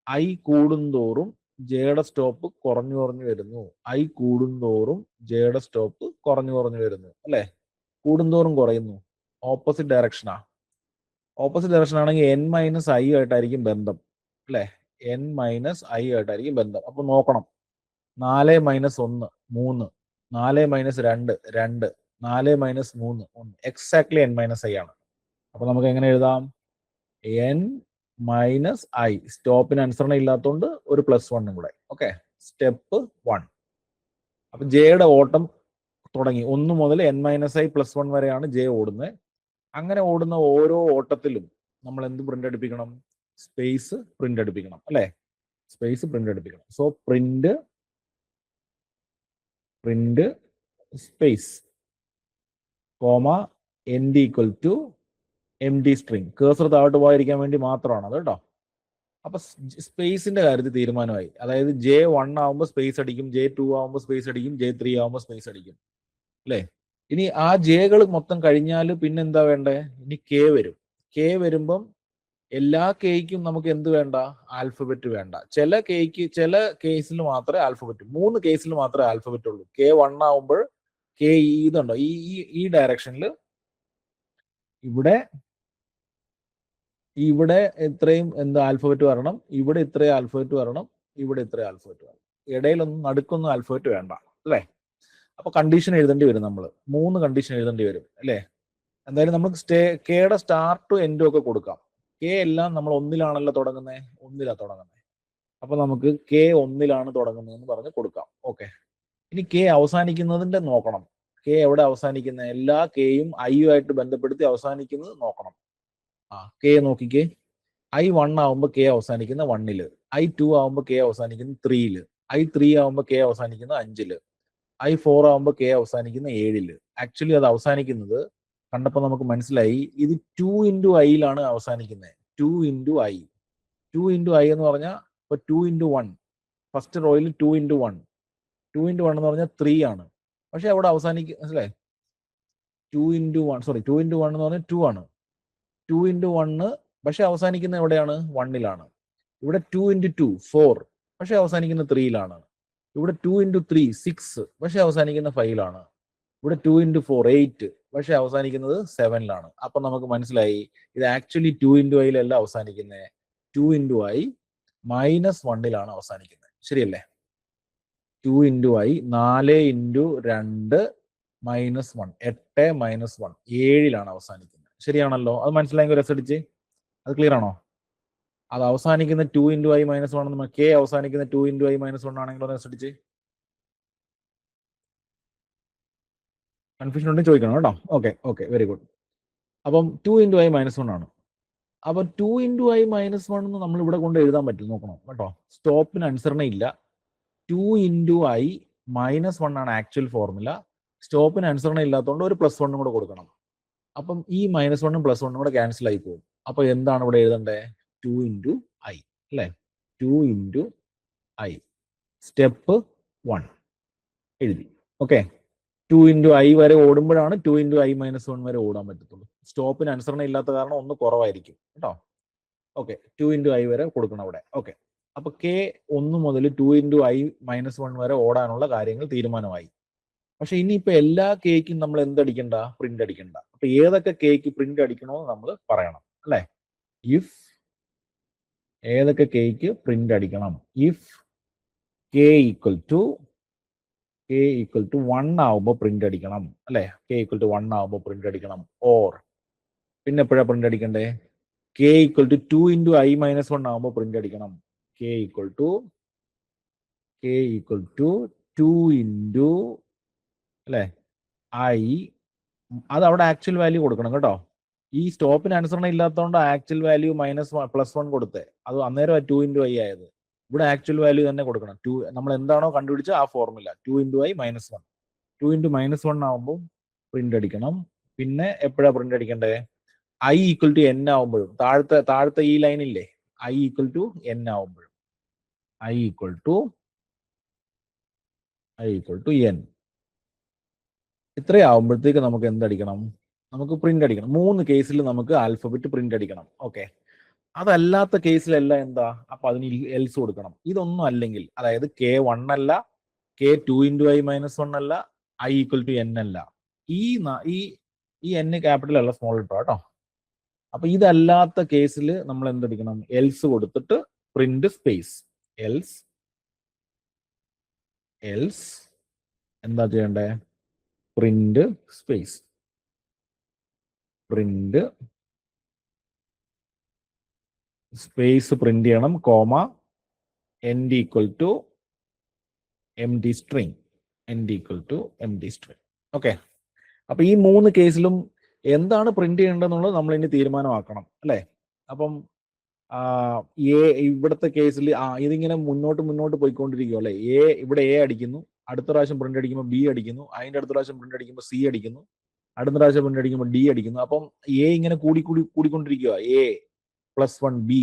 A: ഐ കൂടുന്തോറും ജെയുടെ സ്റ്റോപ്പ് കുറഞ്ഞു വരുന്നു. ഐ കൂടുന്തോറും ജെയുടെ സ്റ്റോപ്പ് കുറഞ്ഞു വരുന്നു അല്ലെ. കൂടുന്തോറും കുറയുന്നു. ഓപ്പോസിറ്റ് ഡയറക്ഷനാ. ഓപ്പോസിറ്റ് ഡയറക്ഷൻ ആണെങ്കിൽ n-I ആയിട്ടായിരിക്കും ബന്ധം അല്ലെ. n-I ആയിട്ടായിരിക്കും ബന്ധം. അപ്പൊ നോക്കണം. 4 - 1 3, 4 - 2 2, 4 - 3 1. എക്സാക്ട്ലി n-I ആണ്. അപ്പൊ നമുക്ക് എങ്ങനെ എഴുതാം, n-I. സ്റ്റോപ്പിന് അനുസരണ ഇല്ലാത്തതുകൊണ്ട് ഒരു +1 കൂടെ. ഓക്കെ. സ്റ്റെപ്പ് 1. അപ്പൊ ജെയുടെ ഓട്ടം തുടങ്ങി. 1 മുതൽ n-I +1 വരെയാണ് ജെ ഓടുന്നത്. അങ്ങനെ ഓടുന്ന ഓരോ ഓട്ടത്തിലും നമ്മൾ എന്ത് പ്രിന്റ് അടുപ്പിക്കണം, സ്പേസ് പ്രിന്റ് അടുപ്പിക്കണം അല്ലെ. സ്പേസ് പ്രിന്റ് അടുപ്പിക്കണം. So print space comma end equal to empty string. Cursor താഴോട്ട് പോയിരിക്കാൻ വേണ്ടി മാത്രമാണ് അത് കേട്ടോ. അപ്പൊ സ്പേസിന്റെ കാര്യത്തിൽ തീരുമാനമായി. അതായത് J1 ആവുമ്പോൾ സ്പേസ് അടിക്കും, J2 ആവുമ്പോൾ സ്പേസ് അടിക്കും, J3 ആവുമ്പോൾ സ്പേസ് അടിക്കും അല്ലേ. ഇനി ആ ജെകൾ മൊത്തം കഴിഞ്ഞാൽ പിന്നെ എന്താ വേണ്ടേ, ഇനി കെ വരും. കെ വരുമ്പം എല്ലാ കേക്കും നമുക്ക് എന്ത് വേണ്ട? ആൽഫബറ്റ് വേണ്ട. ചില കേസിൽ മാത്രമേ ആൽഫബറ്റ്, 3 കേസിൽ മാത്രമേ ആൽഫബറ്റ് ഉള്ളൂ. K1 ആവുമ്പോൾ ഇതുണ്ടോ, ഈ ഡയറക്ഷനിൽ ഇവിടെ ഇത്രയും എന്ത് ആൽഫബറ്റ് വരണം, ഇവിടെ ഇത്രയും ആൽഫബറ്റ് വരണം, ഇവിടെ ഇത്രയും ആൽഫബറ്റ് വരണം. ഇടയിലൊന്നും നടുക്കൊന്നും ആൽഫബറ്റ് വേണ്ട, അല്ലേ? അപ്പൊ കണ്ടീഷൻ എഴുതേണ്ടി വരും, നമ്മൾ 3 കണ്ടീഷൻ എഴുതേണ്ടി വരും, അല്ലേ? എന്തായാലും നമുക്ക് കെയുടെ സ്റ്റാർട്ടും എൻഡും ഒക്കെ കൊടുക്കാം. കെ എല്ലാം നമ്മൾ 1-ലാണല്ലോ തുടങ്ങുന്നത്, 1-ലാണ് തുടങ്ങുന്നത്. അപ്പൊ നമുക്ക് കെ 1-ലാണ് തുടങ്ങുന്നതെന്ന് പറഞ്ഞ് കൊടുക്കാം. ഓക്കെ, ഇനി കെ അവസാനിക്കുന്നതിന്റെ നോക്കണം. കെ എവിടെ അവസാനിക്കുന്നത്? എല്ലാ കെയും ഐയുമായിട്ട് ബന്ധപ്പെടുത്തി അവസാനിക്കുന്നത് നോക്കണം. കെ നോക്കിക്കേ. I1 ആവുമ്പോൾ കെ അവസാനിക്കുന്ന 1-ല്, I2 ആവുമ്പോൾ കെ അവസാനിക്കുന്ന 3-ല്, I3 ആവുമ്പോൾ കെ അവസാനിക്കുന്ന 5-ല്, I4 ആവുമ്പോൾ കെ അവസാനിക്കുന്ന 7-ല്. ആക്ച്വലി അത് അവസാനിക്കുന്നത് കണ്ടപ്പോൾ നമുക്ക് മനസ്സിലായി, ഇത് 2 into I-ലാണ് അവസാനിക്കുന്നത്. 2 into I. 2 into I എന്ന് പറഞ്ഞാൽ ഇപ്പൊ 2 into 1, ഫസ്റ്റ് റോയിൽ 2 into 1. 2 into 1 എന്ന് പറഞ്ഞാൽ 3 ആണ്. പക്ഷെ അവിടെ അവസാനിക്കും, മനസ്സിലായി? 2 into 1 എന്ന് പറഞ്ഞാൽ 2 ആണ്. 2 into 1 പക്ഷെ അവസാനിക്കുന്ന എവിടെയാണ്? 1-ലാണ്. ഇവിടെ 2 into 2 4, പക്ഷെ അവസാനിക്കുന്ന 3-ലാണ്. ഇവിടെ 2 into 3 6, പക്ഷെ അവസാനിക്കുന്ന 5-ലാണ്. ഇവിടെ 2 into 4 8, പക്ഷെ അവസാനിക്കുന്നത് 7-ലാണ്. അപ്പൊ നമുക്ക് മനസ്സിലായി ഇത് ആക്ച്വലി 2 into I-ലല്ല അവസാനിക്കുന്നത്, 2 into I minus 1-ലാണ് അവസാനിക്കുന്നത്. ശരിയല്ലേ? 2 into I 4 into 2 minus 1 8 minus 1 7-ലാണ് അവസാനിക്കുന്നത്. ശരിയാണല്ലോ? അത് മനസ്സിലായെങ്കിൽ രസടിച്ച്, അത് ക്ലിയർ ആണോ? അത് അവസാനിക്കുന്ന 2 into I minus 1, കെ അവസാനിക്കുന്ന 2 into I minus 1 ആണെങ്കിലോ രസടിച്ച്. കൺഫ്യൂഷൻ ഉണ്ടെങ്കിൽ ചോദിക്കണം കേട്ടോ. Okay very good. അപ്പം 2 into I minus 1 ആണ്. അപ്പൊ 2 into I minus 1 എന്ന് നമ്മൾ ഇവിടെ കൊണ്ട് എഴുതാൻ പറ്റും, നോക്കണം കേട്ടോ. സ്റ്റോപ്പിന് അനുസരണയില്ല. 2 into I minus 1 ആണ് ആക്ച്വൽ ഫോർമുല. സ്റ്റോപ്പിന് അനുസരണ ഇല്ലാത്തതുകൊണ്ട് ഒരു +1 കൂടെ കൊടുക്കണം. അപ്പം ഈ -1 +1 കൂടെ ക്യാൻസൽ ആയി പോകും. അപ്പൊ എന്താണ് ഇവിടെ എഴുതണ്ടേ? 2 into I, അല്ലേ? 2 into I സ്റ്റെപ്പ് 1 എഴുതി. ഓക്കെ, 2 into I വരെ ഓടുമ്പോഴാണ് 2 into I minus 1 വരെ ഓടാൻ പറ്റത്തുള്ളൂ. സ്റ്റോപ്പിന് അനുസരണ ഇല്ലാത്ത കാരണം ഒന്ന് കുറവായിരിക്കും കേട്ടോ. ഓക്കെ, 2 into I വരെ കൊടുക്കണം അവിടെ. ഓക്കെ, അപ്പൊ കെ 1 മുതൽ 2 into I minus 1 വരെ ഓടാനുള്ള കാര്യങ്ങൾ തീരുമാനമായി. പക്ഷെ ഇനിയിപ്പോ എല്ലാ കേക്കും നമ്മൾ എന്തടിക്കണ്ട? പ്രിന്റ് അടിക്കണ്ട. അപ്പൊ ഏതൊക്കെ കേക്ക് പ്രിന്റ് അടിക്കണമെന്ന് നമ്മൾ പറയണം, അല്ലെ? ഇഫ് ഏതൊക്കെ കേക്ക് പ്രിന്റ് അടിക്കണം? ഇഫ് കെ ഈക്വൽ ടു 1 ആവുമ്പോൾ പ്രിന്റ് അടിക്കണം, അല്ലെ? കെ ഈക്വൽ ടു 1 ആവുമ്പോൾ പ്രിന്റ് അടിക്കണം. ഓർ പിന്നെ എപ്പോഴാ പ്രിന്റ് അടിക്കണ്ടേ? K equal to 2 into I minus 1 ആവുമ്പോൾ പ്രിന്റ് അടിക്കണം. കെ ഈക്വൽ ടു 2 into, അല്ലെ, I, അത് അവിടെ ആക്ച്വൽ വാല്യൂ കൊടുക്കണം കേട്ടോ. ഈ സ്റ്റോപ്പിന് അനുസരണം ഇല്ലാത്തതുകൊണ്ട് ആക്ച്വൽ വാല്യൂ +1 കൊടുത്തേ, അത് അന്നേരം 2 into I ആയത്. ഇവിടെ ആക്ച്വൽ വാല്യൂ തന്നെ കൊടുക്കണം. 2 നമ്മൾ എന്താണോ കണ്ടുപിടിച്ച ആ formula, 2 into I minus 1. 2 into -1 ആവുമ്പോൾ പ്രിന്റ് അടിക്കണം. പിന്നെ എപ്പോഴാ പ്രിന്റ് അടിക്കണ്ടേ? I ഈക്വൽ ടു n ആവുമ്പോഴും. താഴത്തെ ഈ ലൈനില്ലേ, I ഈക്വൽ ടു n ആവുമ്പോഴും. I equal to n. ഇത്രയാവുമ്പോഴത്തേക്ക് നമുക്ക് എന്തടിക്കണം? നമുക്ക് പ്രിന്റ് അടിക്കണം. 3 കേസിൽ നമുക്ക് ആൽഫബറ്റ് പ്രിന്റ് അടിക്കണം. ഓക്കെ, അതല്ലാത്ത കേസിലെല്ലാം എന്താ? അപ്പൊ അതിന് എൽസ് കൊടുക്കണം. ഇതൊന്നും അല്ലെങ്കിൽ, അതായത് K1 അല്ല, K2 into I minus 1 അല്ല, I ഈക്വൽ ടു n അല്ല, ഈ n ക്യാപിറ്റൽ അല്ല, സ്മോൾ ലെറ്റർ കേട്ടോ. അപ്പൊ ഇതല്ലാത്ത കേസിൽ നമ്മൾ എന്തടിക്കണം? എൽസ് കൊടുത്തിട്ട് പ്രിന്റ് സ്പേസ്. എൽസ് എന്താ ചെയ്യണ്ടേ? പ്രിന്റ് സ്പേസ്, പ്രിന്റ് ചെയ്യണം, comma, end equal to empty string. Okay, അപ്പൊ ഈ 3 കേസിലും എന്താണ് പ്രിന്റ് ചെയ്യേണ്ടതെന്നുള്ളത് നമ്മൾ ഇനി തീരുമാനമാക്കണം, അല്ലെ? അപ്പം ഇവിടുത്തെ കേസിൽ ഇതിങ്ങനെ മുന്നോട്ട് പോയിക്കൊണ്ടിരിക്കും, അല്ലെ? ഇവിടെ എ അടിക്കുന്നു, അടുത്ത പ്രാവശ്യം പ്രിന്റ് അടിക്കുമ്പോൾ ബി അടിക്കുന്നു, അതിന്റെ അടുത്ത പ്രാവശ്യം പ്രിന്റ് അടിക്കുമ്പോൾ സി അടിക്കുന്നു, അടുത്ത പ്രാവശ്യം പ്രിന്റ് അടിക്കുമ്പോൾ ഡി അടിക്കുന്നു. അപ്പം എ ഇങ്ങനെ കൂടിക്കൊണ്ടിരിക്കുക. A +1 B.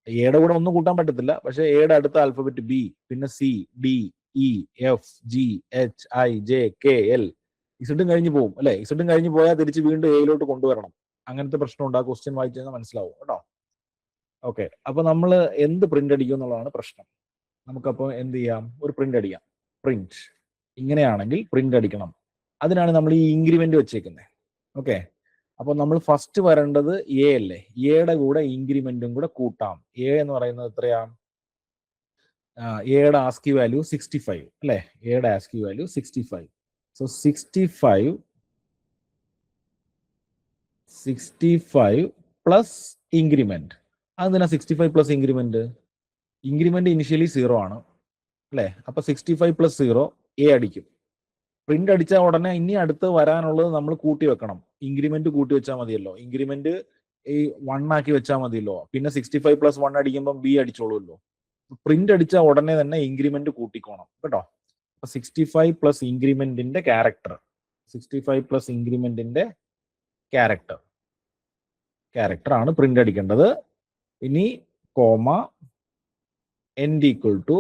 A: എയുടെ കൂടെ ഒന്നും കൂട്ടാൻ പറ്റത്തില്ല, പക്ഷെ എയുടെ അടുത്ത ആൽഫബറ്റ് ബി, പിന്നെ C, D, E, F, G, H, I, J, K, L. ഇസഡും കഴിഞ്ഞ് പോകും, അല്ലെ? ഇസഡും കഴിഞ്ഞ് പോയാൽ തിരിച്ച് വീണ്ടും എയിലോട്ട് കൊണ്ടുവരണം. അങ്ങനത്തെ പ്രശ്നം ഉണ്ട്. ആ ക്വസ്റ്റ്യൻ വായിച്ചു കഴിഞ്ഞാൽ മനസ്സിലാവും കേട്ടോ. ഓക്കെ, അപ്പൊ നമ്മൾ എന്ത് പ്രിന്റ് അടിക്കും എന്നുള്ളതാണ് പ്രശ്നം. നമുക്കപ്പോൾ എന്ത് ചെയ്യാം, ഒരു പ്രിന്റ് അടിക്കാം. പ്രിന്റ് ഇങ്ങനെയാണെങ്കിൽ പ്രിന്റ് അടിക്കണം. അതിനാണ് നമ്മൾ ഈ ഇൻക്രിമെന്റ് വെച്ചേക്കുന്നത്. ഓക്കെ, അപ്പോൾ നമ്മൾ ഫസ്റ്റ് വരേണ്ടത് എ അല്ലേ. എയുടെ കൂടെ ഇൻക്രിമെന്റും കൂടെ കൂട്ടാം. എ എന്ന് പറയുന്നത് എത്രയാ? എയുടെ ആസ്കി വാല്യൂ 65 അല്ലേ. എയുടെ ASCII value 65. So 65 plus increment. അതെന്തിനാ 65 പ്ലസ് ഇൻക്രിമെന്റ്? ഇൻക്രിമെന്റ് ഇനിഷ്യലി 0 ആണ് അല്ലേ. അപ്പൊ 65 പ്ലസ് 0 എ അടിക്കും. പ്രിന്റ് അടിച്ച ഉടനെ ഇനി അടുത്ത് വരാനുള്ളത് നമ്മൾ കൂട്ടി വെക്കണം. ഇൻക്രിമെന്റ് കൂട്ടി വെച്ചാൽ മതിയല്ലോ. ഇൻക്രിമെന്റ് ഈ 1 ആക്കി വെച്ചാൽ മതിയല്ലോ. പിന്നെ 65 പ്ലസ് 1 അടിക്കുമ്പോൾ ബി അടിച്ചോളൂല്ലോ. പ്രിന്റ് അടിച്ച ഉടനെ തന്നെ ഇൻക്രിമെന്റ് കൂട്ടിക്കോണം കേട്ടോ. അപ്പൊ 65 പ്ലസ് ഇൻക്രിമെന്റിന്റെ ക്യാരക്ടർ, 65 പ്ലസ് ഇൻക്രിമെന്റിന്റെ ക്യാരക്ടർ ആണ് പ്രിന്റ് അടിക്കേണ്ടത്. ഇനി comma end equal to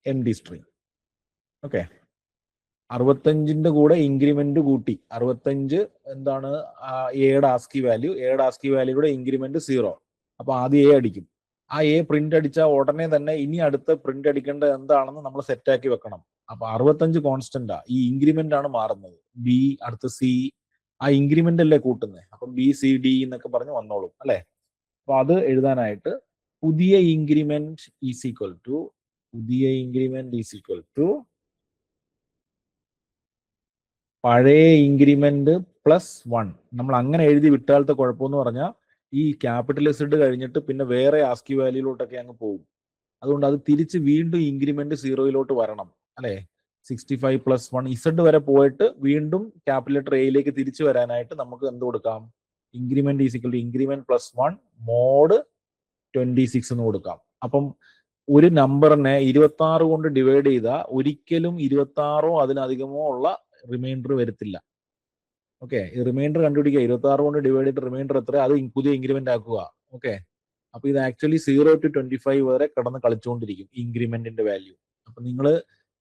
A: M D string. Okay, 65ന്റെ കൂടെ ഇൻക്രിമെന്റ് കൂട്ടി. 65 എന്താണ്? എയുടെ ആസ്കി വാല്യൂയുടെ ഇൻക്രിമെന്റ് 0. അപ്പൊ ആദ്യം എ അടിക്കും. ആ എ പ്രിന്റ് അടിച്ച ഉടനെ തന്നെ ഇനി അടുത്ത പ്രിന്റ് അടിക്കേണ്ടത് എന്താണെന്ന് നമ്മൾ സെറ്റാക്കി വെക്കണം. അപ്പൊ 65 കോൺസ്റ്റന്റാ, ഈ ഇൻക്രിമെന്റ് ആണ് മാറുന്നത്. ബി, അടുത്ത സി, ആ ഇൻക്രിമെന്റ് അല്ലേ കൂട്ടുന്നത്. അപ്പം ബി സി ഡി എന്നൊക്കെ പറഞ്ഞ് വന്നോളും അല്ലെ. അപ്പൊ അത് എഴുതാനായിട്ട് പുതിയ ഇൻക്രിമെന്റ് ഈസ് ഈക്വൽ ടു പഴയ ഇൻക്രിമെന്റ് പ്ലസ് 1. നമ്മൾ അങ്ങനെ എഴുതി വിട്ടാലത്തെ കുഴപ്പമെന്ന് പറഞ്ഞാൽ ഈ ക്യാപിറ്റൽ ഇസഡ് കഴിഞ്ഞിട്ട് പിന്നെ വേറെ ആസ്കി വാല്യൂലോട്ടൊക്കെ അങ്ങ് പോകും. അതുകൊണ്ട് അത് തിരിച്ച് വീണ്ടും ഇൻക്രിമെന്റ് 0 വരണം അല്ലെ. 65 പ്ലസ് 1 ഇസഡ് വരെ പോയിട്ട് വീണ്ടും ക്യാപിറ്റൽ ലെറ്റർ എയിലേക്ക് തിരിച്ചു വരാനായിട്ട് നമുക്ക് എന്ത് കൊടുക്കാം? Increment is equal to increment plus 1 mod 26 എന്ന് കൊടുക്കാം. അപ്പം ഒരു നമ്പറിനെ 26 കൊണ്ട് ഡിവൈഡ് ചെയ്താൽ ഒരിക്കലും 26 അതിലധികമോ ഉള്ള റിമൈൻഡർ വരത്തില്ല. ഓക്കെ, ഈ റിമൈൻഡർ കണ്ടുപിടിക്കുക. 26 കൊണ്ട് ഡിവൈഡ് ചെയ്തിട്ട് റിമൈൻഡർ എത്ര, അത് പുതിയ ഇൻക്രിമെന്റ് ആക്കുക. ഓക്കെ, അപ്പൊ ഇത് ആക്ച്വലി 0 to 25 വരെ കടന്ന് കളിച്ചുകൊണ്ടിരിക്കും ഇൻക്രിമെന്റിന്റെ വാല്യൂ. അപ്പൊ നിങ്ങൾ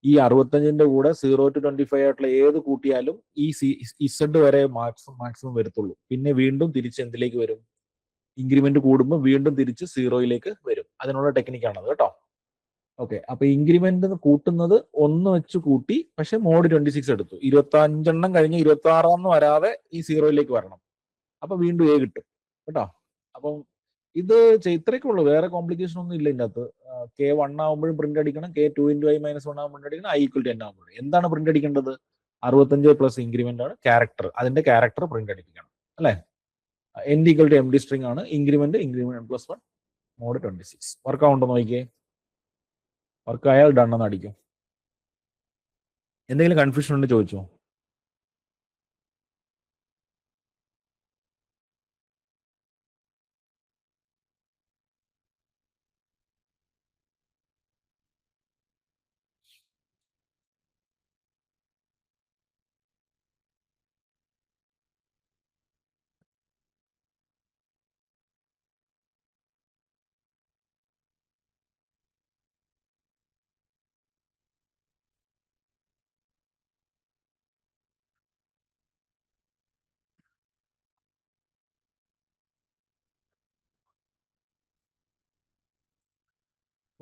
A: ഈ 65ന്റെ കൂടെ 0 to 25 ആയിട്ടുള്ള ഏത് കൂട്ടിയാലും ഈ ഇസഡ് വരെ മാക്സിമം വരത്തുള്ളൂ. പിന്നെ വീണ്ടും തിരിച്ച് എന്തിലേക്ക് വരും? ഇൻക്രിമെന്റ് കൂടുമ്പോൾ വീണ്ടും തിരിച്ച് 0 വരും. അതിനുള്ള ടെക്നിക്കാണത് കേട്ടോ. ഓക്കെ, അപ്പൊ ഇൻക്രിമെന്റ് കൂട്ടുന്നത് 1 വെച്ച് കൂട്ടി, പക്ഷെ മോഡ് 26 എടുത്തു. 25 കഴിഞ്ഞ് 26 വരാതെ ഈ 0 വരണം. അപ്പൊ വീണ്ടും എ കിട്ടും കേട്ടോ. അപ്പം ഇത് ഇത്രയൊക്കെ ഉള്ളൂ, വേറെ കോംപ്ലിക്കേഷൻ ഒന്നും ഇല്ല ഇതിന്റെ അകത്ത്. K1 ആകുമ്പോഴും പ്രിന്റ് അടിക്കണം, K2 × I - 1 ആകുമ്പോൾ പ്രിന്റ് അടിക്കണം, I = 10 ആകുമ്പോഴും. എന്താണ് പ്രിന്റ് അടിക്കേണ്ടത്? 65 പ്ലസ് ഇൻക്രിമെന്റ് ആണ് ക്യാരക്ടർ. അതിന്റെ ക്യാരക്ടർ പ്രിന്റ് അടിപ്പിക്കണം അല്ലെ. end equal to empty string ആണ് ഇൻക്രിമെന്റ് പ്ലസ് 1 മോഡ് 26. വർക്ക് ആവുണ്ടോ നോക്കിയേ. വർക്ക് ആയാൽ ഡൺ എന്ന് അടിക്കും. എന്തെങ്കിലും കൺഫ്യൂഷൻ ഉണ്ട് ചോദിച്ചോ.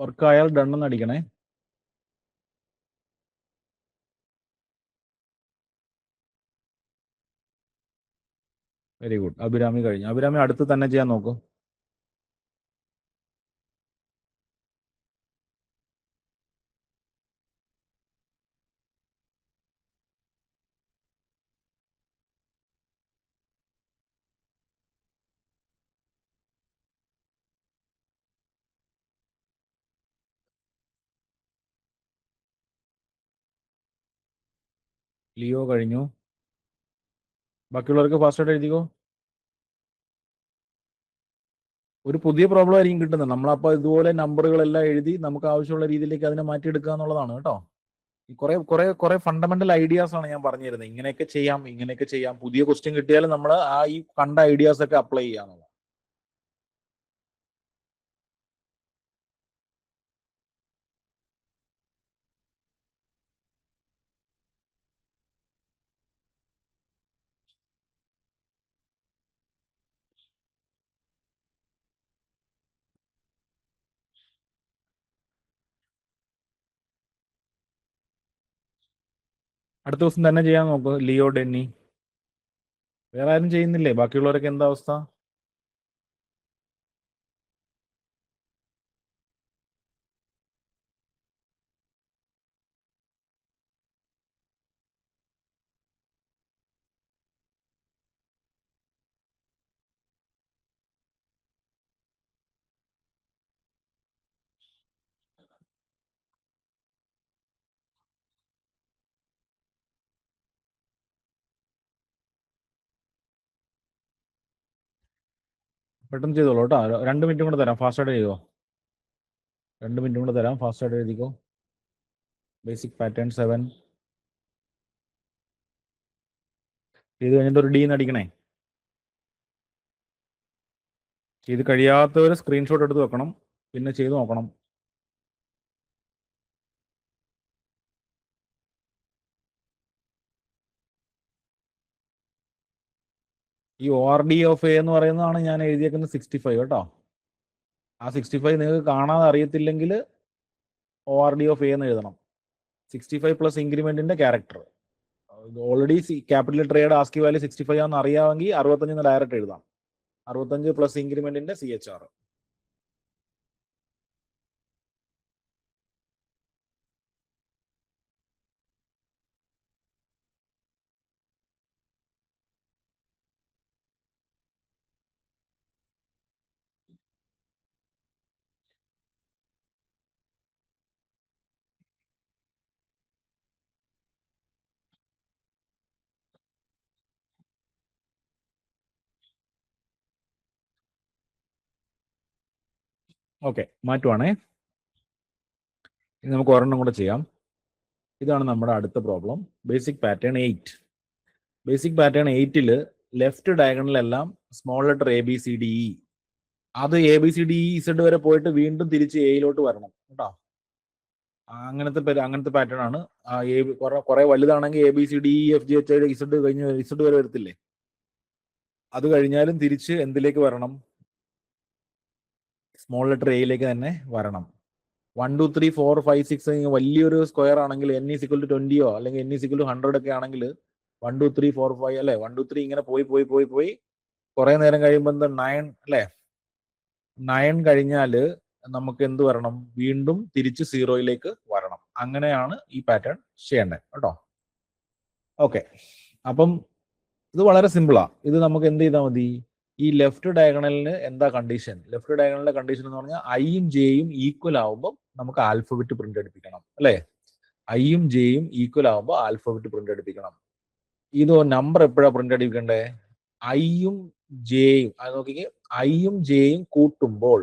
A: വർക്ക് ആയാൽ ഡൺ എന്ന് അടിക്കണേ. Very good. അഭിരാമി കഴിഞ്ഞു. അഭിരാമി അടുത്ത് തന്നെ ചെയ്യാൻ നോക്കും. ലിയോ കഴിഞ്ഞു. ബാക്കിയുള്ളവർക്ക് ഫാസ്റ്റ് ആയിട്ട് എഴുതിക്കോ. ഒരു പുതിയ പ്രോബ്ലം ആയിരിക്കും കിട്ടുന്നത്. നമ്മളപ്പോ ഇതുപോലെ നമ്പറുകളെല്ലാം എഴുതി നമുക്ക് ആവശ്യമുള്ള രീതിയിലേക്ക് അതിനെ മാറ്റിയെടുക്കുക എന്നുള്ളതാണ് കേട്ടോ. ഈ കുറെ ഫണ്ടമെന്റൽ ഐഡിയാസ് ആണ് ഞാൻ പറഞ്ഞു തരുന്നത്. ഇങ്ങനെയൊക്കെ ചെയ്യാം. പുതിയ ക്വസ്റ്റ്യൻ കിട്ടിയാലും നമ്മൾ ഈ കണ്ട ഐഡിയാസ് ഒക്കെ അപ്ലൈ ചെയ്യാന്നുള്ളത്. അടുത്ത ദിവസം തന്നെ ചെയ്യാൻ നോക്കൂ. ലിയോ, ഡെന്നി, വേറെ ആരും ചെയ്യുന്നില്ലേ? ബാക്കിയുള്ളവരൊക്കെ എന്താ അവസ്ഥ? പെട്ടെന്ന് ചെയ്തോളൂ കേട്ടോ. 2 മിനിറ്റും കൂടെ തരാം, ഫാസ്റ്റായിട്ട് ചെയ്തോ. 2 മിനിറ്റും കൂടെ തരാം, ഫാസ്റ്റായിട്ട് എഴുതിക്കോ. ബേസിക് പാറ്റേൺ 7 ചെയ്ത് കഴിഞ്ഞിട്ട് ഒരു ഡി അടിക്കണേ. ചെയ്ത് കഴിയാത്തവർ സ്ക്രീൻഷോട്ട് എടുത്ത് വെക്കണം, പിന്നെ ചെയ്ത് നോക്കണം. ഈ ORD ഓഫ് എ എന്ന് പറയുന്നതാണ് ഞാൻ എഴുതിയേക്കുന്നത് 65 കേട്ടോ. ആ 65 നിങ്ങൾക്ക് കാണാതെ അറിയത്തില്ലെങ്കിൽ ORD ഓഫ് എ എന്ന് എഴുതണം. 65 പ്ലസ് ഇൻക്രിമെന്റിന്റെ character. Already capital trade ASCII value 65 ആണെന്ന് അറിയാമെങ്കിൽ 65 ഡയറക്റ്റ് എഴുതാം. 65 പ്ലസ് ഇൻക്രിമെന്റിന്റെ CHR. ഓക്കെ, മാറ്റുവാണേ. ഇനി നമുക്ക് ഒരെണ്ണം കൂടെ ചെയ്യാം. ഇതാണ് നമ്മുടെ അടുത്ത problem. Basic pattern 8. Basic pattern 8 left ഡയഗണലെല്ലാം സ്മോൾ ലെറ്റർ ABCDE. അത് ABCDEZ വരെ പോയിട്ട് വീണ്ടും തിരിച്ച് എയിലോട്ട് വരണം കേട്ടോ. അങ്ങനത്തെ പാറ്റേൺ ആണ്. കുറെ വലുതാണെങ്കിൽ ABCDEFGHIZ കഴിഞ്ഞ് Z വരെ വരത്തില്ലേ. അത് കഴിഞ്ഞാലും തിരിച്ച് എന്തിലേക്ക് വരണം? സ്മോൾ ലെറ്റർ എയിലേക്ക് തന്നെ വരണം. 1 2 3 4 5 6 വലിയൊരു സ്ക്വയർ ആണെങ്കിൽ n=20 അല്ലെങ്കിൽ n=100 ഒക്കെ ആണെങ്കിൽ 1 2 3 4 5 അല്ലെ, 1 2 3 ഇങ്ങനെ പോയി കുറെ നേരം കഴിയുമ്പോൾ 9 അല്ലെ, 9 കഴിഞ്ഞാൽ നമുക്ക് എന്ത് വരണം? വീണ്ടും തിരിച്ച് 0യിലേക്ക് വരണം. അങ്ങനെയാണ് ഈ പാറ്റേൺ ചെയ്യേണ്ടത് കേട്ടോ. ഓക്കെ, അപ്പം ഇത് വളരെ സിമ്പിളാ. ഇത് നമുക്ക് എന്ത് ചെയ്താൽ മതി? ഈ ലെഫ്റ്റ് ഡയഗണലിന് എന്താ കണ്ടീഷൻ? ലെഫ്റ്റ് ഡയഗണലിന്റെ കണ്ടീഷൻ എന്ന് പറഞ്ഞാൽ ഐയും ജെയും ഈക്വൽ ആവുമ്പോൾ നമുക്ക് ആൽഫബറ്റ് പ്രിന്റ് എടുപ്പിക്കണം അല്ലെ. ഐയും ജെയും ഈക്വൽ ആവുമ്പോൾ ആൽഫബറ്റ് പ്രിന്റ് എടുപ്പിക്കണം. ഇത് നമ്പർ എപ്പോഴാണ് പ്രിന്റ് എടുപ്പിക്കണ്ടേ? ഐയും ജെയും, അത് നോക്കിക്കേ, ഐയും ജെയും കൂട്ടുമ്പോൾ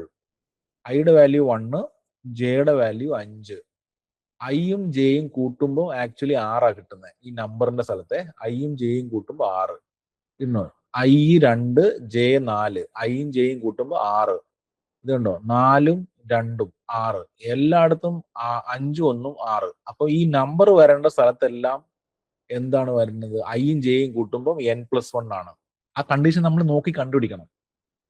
A: ഐയുടെ വാല്യൂ 1, ജെയുടെ വാല്യൂ 5. ഐയും ജെയും കൂട്ടുമ്പോൾ ആക്ച്വലി 6 കിട്ടുന്നത്. ഈ നമ്പറിന്റെ സ്ഥലത്തെ ഐയും ജെയും കൂട്ടുമ്പോൾ 6. ഇന്നോ I 2 J 4, ഐയും ജെയും കൂട്ടുമ്പോൾ 6. ഇതുണ്ടോ? 4ഉം 2ഉം 6. എല്ലായിടത്തും 5ഉം 1ഉം 6. അപ്പൊ ഈ നമ്പർ വരേണ്ട സ്ഥലത്തെല്ലാം എന്താണ് വരുന്നത്? ഐയും ജെയും കൂട്ടുമ്പോൾ n+1 ആണ്. ആ കണ്ടീഷൻ നമ്മൾ നോക്കി കണ്ടുപിടിക്കണം.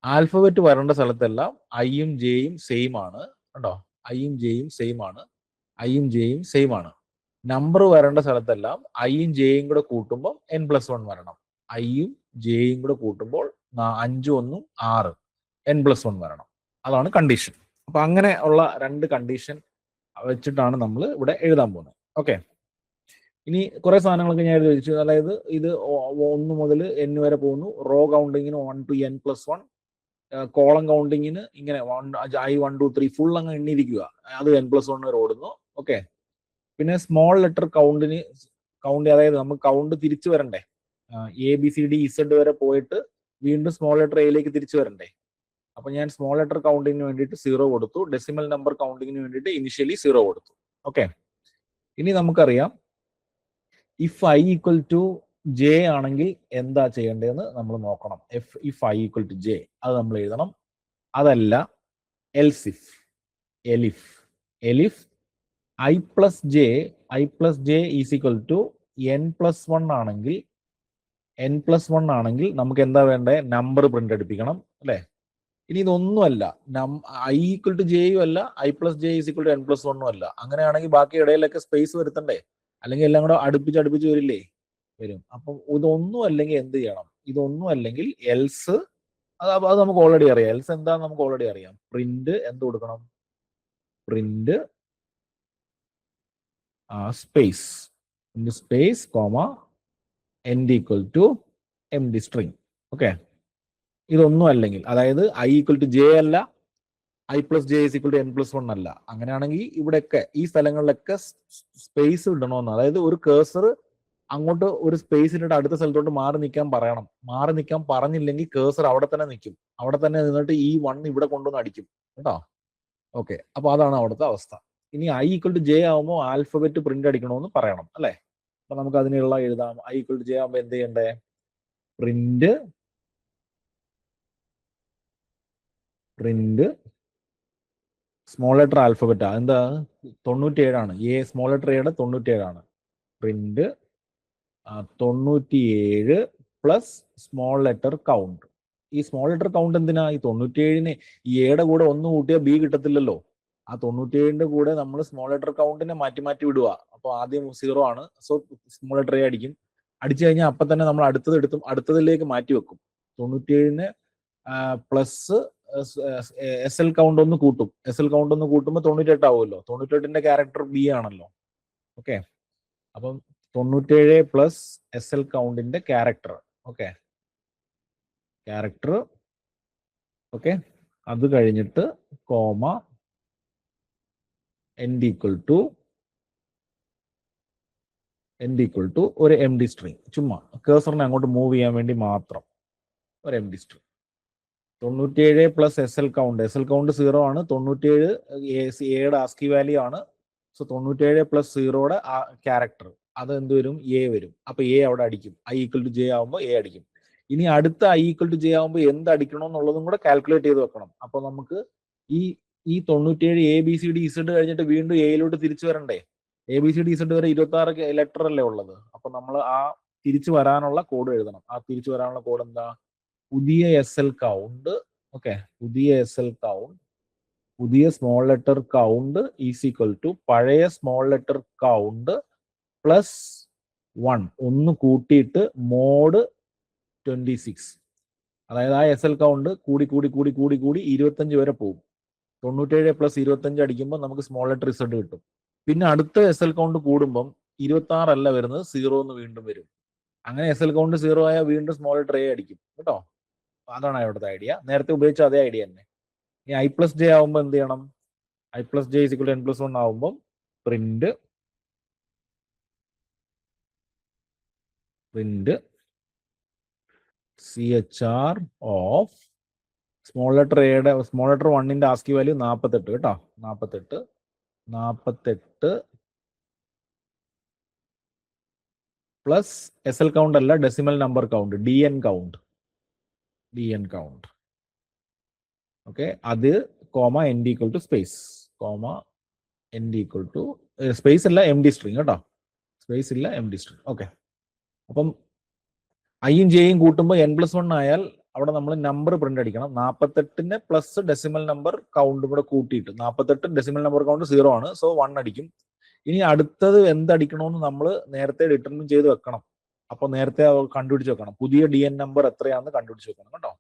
A: ആൽഫബറ്റ് വരേണ്ട സ്ഥലത്തെല്ലാം ഐയും ജെയും സെയിം ആണ് കേട്ടോ. ഐയും ജെയും സെയിം ആണ്. ഐയും ജെയും സെയിം ആണ്. നമ്പർ വരേണ്ട സ്ഥലത്തെല്ലാം ഐയും ജെയും കൂടെ കൂട്ടുമ്പോൾ n+1 വരണം. ഐയും ജെയും കൂടെ കൂട്ടുമ്പോൾ 5ഉം 1ഉം 6, n+1 വരണം. അതാണ് കണ്ടീഷൻ. അപ്പൊ അങ്ങനെ ഉള്ള 2 കണ്ടീഷൻ വെച്ചിട്ടാണ് നമ്മൾ ഇവിടെ എഴുതാൻ പോകുന്നത്. ഓക്കെ, ഇനി കുറെ സാധനങ്ങളൊക്കെ ഞാൻ എഴുതി വെച്ചു. അതായത് ഇത് 1 മുതൽ n വരെ പോകുന്നു. റോ കൗണ്ടിങ്ങിന് 1 to n+1, കോളം കൗണ്ടിങ്ങിന് ഇങ്ങനെ I 1 2 3 ഫുൾ അങ്ങ് എണ്ണിയിരിക്കുക. അത് n+1 വരെ ഓടുന്നു. ഓക്കെ, പിന്നെ സ്മോൾ ലെറ്റർ കൗണ്ട്, അതായത് നമുക്ക് കൗണ്ട് തിരിച്ചു വരണ്ടേ? ABCDEZ വരെ പോയിട്ട് വീണ്ടും സ്മോൾ ലെറ്റർ എയിലേക്ക് തിരിച്ചു വരണ്ടേ? അപ്പൊ ഞാൻ സ്മോൾ ലെറ്റർ കൗണ്ടിങ്ങിന് വേണ്ടിയിട്ട് 0 കൊടുത്തു. ഡെസിമൽ നമ്പർ കൗണ്ടിങ്ങിന് വേണ്ടിയിട്ട് ഇനിഷ്യലി 0 കൊടുത്തു. ഓക്കെ, ഇനി നമുക്കറിയാം ഇഫ് I = J ആണെങ്കിൽ എന്താ ചെയ്യേണ്ടതെന്ന് നമ്മൾ നോക്കണം. if I = J അത് നമ്മൾ എഴുതണം. അതല്ല else if I + J = n+1 ആണെങ്കിൽ നമുക്ക് എന്താ വേണ്ടേ? നമ്പർ പ്രിന്റ് എടുപ്പിക്കണം അല്ലെ. ഇനി ഇതൊന്നുമല്ല, I = J അല്ല, I + J = n+1 അല്ല. അങ്ങനെയാണെങ്കിൽ ബാക്കി ഇടയിലൊക്കെ സ്പേസ് വരുത്തണ്ടേ? അല്ലെങ്കിൽ എല്ലാം കൂടെ അടുപ്പിച്ച് വരില്ലേ? വരും. അപ്പം ഇതൊന്നും അല്ലെങ്കിൽ എന്ത് ചെയ്യണം? ഇതൊന്നും അല്ലെങ്കിൽ എൽസ്, അത് നമുക്ക് ഓൾറെഡി അറിയാം. എൽസ് എന്താന്ന് നമുക്ക് ഓൾറെഡി അറിയാം. പ്രിന്റ് എന്ത് കൊടുക്കണം? Print space, space comma end equal to M D string. Okay, ഇതൊന്നും അല്ലെങ്കിൽ, അതായത് ഐ ഈക്വൽ ടു ജെ അല്ല, i plus j is equal to n plus one അല്ല. അങ്ങനെയാണെങ്കിൽ ഇവിടെയൊക്കെ ഈ സ്ഥലങ്ങളിലൊക്കെ സ്പേസ് ഇടണമെന്ന്, അതായത് ഒരു കേസർ അങ്ങോട്ട് ഒരു സ്പേസ് ഇട്ടിട്ട് അടുത്ത സ്ഥലത്തോട്ട് മാറി നിൽക്കാൻ പറയണം. മാറി നിൽക്കാൻ പറഞ്ഞില്ലെങ്കിൽ കേസർ അവിടെ തന്നെ നിൽക്കും. അവിടെ തന്നെ നിന്നിട്ട് ഈ വൺ ഇവിടെ കൊണ്ടുവന്ന് അടിക്കും കേട്ടോ. ഓക്കെ, അപ്പൊ അതാണ് അവിടുത്തെ അവസ്ഥ. ഇനി ഐ ഈക്വൽ ടു ജെ ആകുമ്പോൾ ആൽഫബറ്റ് പ്രിന്റ് അടിക്കണമെന്ന് പറയണം അല്ലെ? അപ്പൊ നമുക്ക് അതിനുള്ള എഴുതാം. ഐ ഈക്വൽ ടു ജെ ആകുമ്പോൾ എന്ത് ചെയ്യണ്ടേ? പ്രിന്റ് സ്മോൾ ലെറ്റർ ആൽഫബറ്റ് എന്താ? 97 എ, സ്മോൾ ലെറ്റർ എയുടെ 97. Print 97 plus small letter count. ഈ സ്മോൾ ലെറ്റർ കൗണ്ട് എന്തിനാ? ഈ 97ന് ഈ എയുടെ കൂടെ ഒന്ന് കൂട്ടിയാൽ ബി കിട്ടത്തില്ലല്ലോ. ആ 97ന്റെ കൂടെ നമ്മൾ സ്മോൾ ലെറ്റർ കൗണ്ടിനെ മാറ്റി മാറ്റി വിടുക. അപ്പൊ ആദ്യം 0 ആണ്, സോ സ്മോൾ ലെറ്റർ എ അടിക്കും. അടിച്ചു കഴിഞ്ഞാൽ അപ്പൊ തന്നെ നമ്മൾ അടുത്തതിലേക്ക് മാറ്റി വെക്കും. 97ന് പ്ലസ് എസ് എൽ കൗണ്ട് ഒന്ന് കൂട്ടും. എസ് എൽ കൗണ്ട് ഒന്ന് കൂട്ടുമ്പോൾ 98 ആവുമല്ലോ. 98ന്റെ ക്യാരക്ടർ ബി ആണല്ലോ. ഓക്കെ, അപ്പം 97 പ്ലസ് എസ് എൽ കൗണ്ടിന്റെ ക്യാരക്ടർ. Okay, character. ഓക്കെ, അത് കഴിഞ്ഞിട്ട് കോമ എൻഡ് ഈക്വൽ ടു ഒരു എം ഡി സ്ട്രിങ്. ചുമ്മാ കേസറിനെ അങ്ങോട്ട് മൂവ് ചെയ്യാൻ വേണ്ടി മാത്രം ഒരു M D string. 97 plus S L count 0 ആണ്. 97 എയുടെ ആസ്കി വാല്യൂ ആണ്. സോ 97 പ്ലസ് 0യുടെ ക്യാരക്ടർ അത് എന്ത് വരും? എ വരും. അപ്പൊ എ അവിടെ അടിക്കും. ഐ ഈക്വൽ ടു ജെ ആവുമ്പോൾ എ അടിക്കും. ഇനി അടുത്ത ഐ ഈക്വൽ ടു ജെ ആവുമ്പോൾ എന്ത് അടിക്കണം എന്നുള്ളതും കൂടെ കാൽക്കുലേറ്റ് ചെയ്ത് വെക്കണം. അപ്പൊ നമുക്ക് ഈ 97 A B C D Z കഴിഞ്ഞിട്ട് വീണ്ടും എയിലോട്ട് തിരിച്ചു വരണ്ടേ? A B C D Z വരെ 26 ലെറ്റർ അല്ലേ ഉള്ളത്. അപ്പൊ നമ്മൾ ആ തിരിച്ചു വരാനുള്ള കോഡ് എഴുതണം. ആ തിരിച്ചു വരാനുള്ള കോഡ് എന്താ? പുതിയ എസ് എൽ കൗണ്ട്. ഓക്കെ, പുതിയ എസ് എൽ കൗണ്ട്, പുതിയ small letter count is equal to പഴയ സ്മോൾ ലെറ്റർ കൗണ്ട് പ്ലസ് 1 ഒന്ന് കൂട്ടിയിട്ട് മോഡ് 26. അതായത് ആ എസ് എൽ കൗണ്ട് കൂടി 25 വരെ പോകും. 97 പ്ലസ് 25 അടിക്കുമ്പോൾ നമുക്ക് സ്മോൾ ലെറ്റർ ഇസഡ് കിട്ടും. പിന്നെ അടുത്ത എസ് എൽ കൗണ്ട് കൂടുമ്പം 26 അല്ല വരുന്നത്, 0 എന്ന് വീണ്ടും വരും. അങ്ങനെ എസ് എൽ കൗണ്ട് 0 ആയാൽ വീണ്ടും സ്മോൾ ലെറ്റർ എ അടിക്കും കേട്ടോ. അതാണ് അവിടുത്തെ ഐഡിയ. നേരത്തെ ഉപയോഗിച്ച അതേ ഐഡിയ തന്നെ. ഇനി ഐ പ്ലസ് ജെ ആവുമ്പോൾ എന്ത് ചെയ്യണം? I plus j is equal n plus 1 ആവുമ്പോൾ print CHR of small letter എയുടെ സ്മോൾ ലെറ്റർ 1ന്റെ ആസ്കി വാല്യൂ 48 കേട്ടോ. 48 പ്ലസ് എസ് എൽ കൗണ്ട് അല്ല, decimal number count, d n count. Okay, അത് comma n equal to space, comma n equal to space അല്ല എം ഡി സ്ട്രിങ് കേട്ടോ. സ്പേസ് ഇല്ല, എം ഡി സ്ട്രിങ്. ഓക്കെ, അപ്പം ഐയും ജെയും കൂട്ടുമ്പോൾ എൻ പ്ലസ് 1 ആയാൽ അവിടെ നമ്മൾ നമ്പർ പ്രിന്റ് അടിക്കണം. 48ന്റെ പ്ലസ് ഡെസിമൽ നമ്പർ കൗണ്ട് കൂടെ കൂട്ടിയിട്ട് 48 ഡെസിമൽ നമ്പർ കൗണ്ട് 0 ആണ്, സോ 1 അടിക്കും. ഇനി അടുത്തത് എന്തടിക്കണമെന്ന് നമ്മൾ നേരത്തെ ഡിറ്റർമിൻ ചെയ്ത് വെക്കണം. അപ്പൊ നേരത്തെ കണ്ടുപിടിച്ച് വെക്കണം. പുതിയ ഡി എൻ നമ്പർ എത്രയാണെന്ന് കണ്ടുപിടിച്ച് വെക്കണം കേട്ടോ.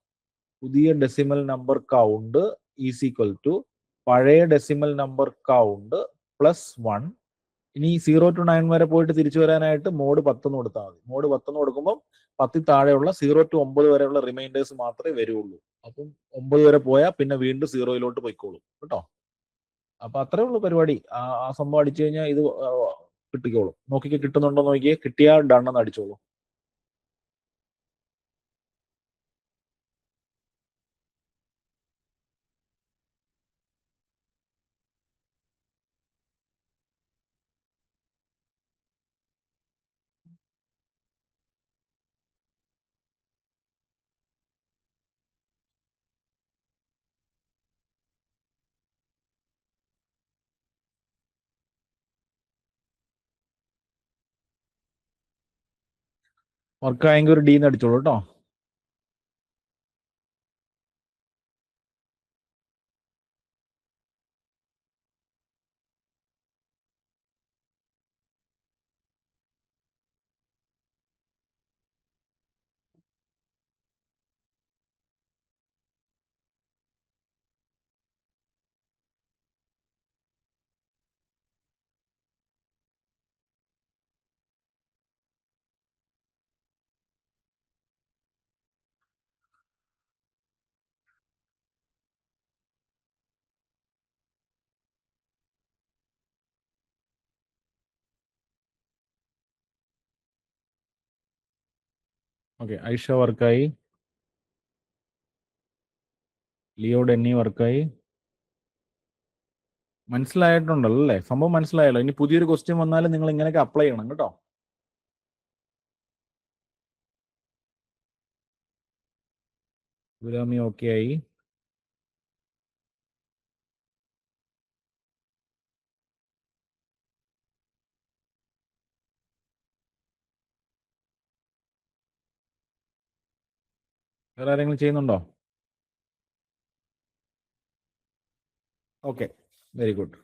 A: പുതിയ decimal number count is equal to പഴയ ഡെസിമൽ നമ്പർ കൗണ്ട് പ്ലസ് 1. ഇനി 0 to 9 വരെ പോയിട്ട് തിരിച്ചു വരാനായിട്ട് മോഡ് 10 കൊടുത്താൽ മതി. മോഡ് 10 കൊടുക്കുമ്പോൾ 10 താഴെയുള്ള 0 to 9 വരെയുള്ള റിമൈൻഡേഴ്സ് മാത്രമേ വരുള്ളൂ. അപ്പം 9 വരെ പോയാൽ പിന്നെ വീണ്ടും 0യിലോട്ട് പോയിക്കോളും കേട്ടോ. അപ്പൊ അത്രേ ഉള്ളൂ പരിപാടി. ആ സംഭവം അടിച്ചു കഴിഞ്ഞാൽ ഇത് കിട്ടിക്കോളും. നോക്കിക്കേ, കിട്ടുന്നുണ്ടോ നോക്കിയേ. കിട്ടിയാൽ ഡണ്ണെന്ന് അടിച്ചോളൂ. വർക്കായെങ്കിൽ ഒരു ഡീന്ന് അടിച്ചോളൂ കേട്ടോ. ഓക്കെ, ഐഷ വർക്കായി, ലിയോ ഡെന്നി വർക്കായി. മനസ്സിലായിട്ടുണ്ടല്ലോ അല്ലേ? സംഭവം മനസ്സിലായല്ലോ. ഇനി പുതിയൊരു ക്വസ്റ്റ്യൻ വന്നാലും നിങ്ങൾ ഇങ്ങനെയൊക്കെ അപ്ലൈ ചെയ്യണം കേട്ടോ. ഗുലാമി ഓക്കെ ആയി. വേറെ ആരെങ്കിലും ചെയ്യുന്നുണ്ടോ? Okay, very good.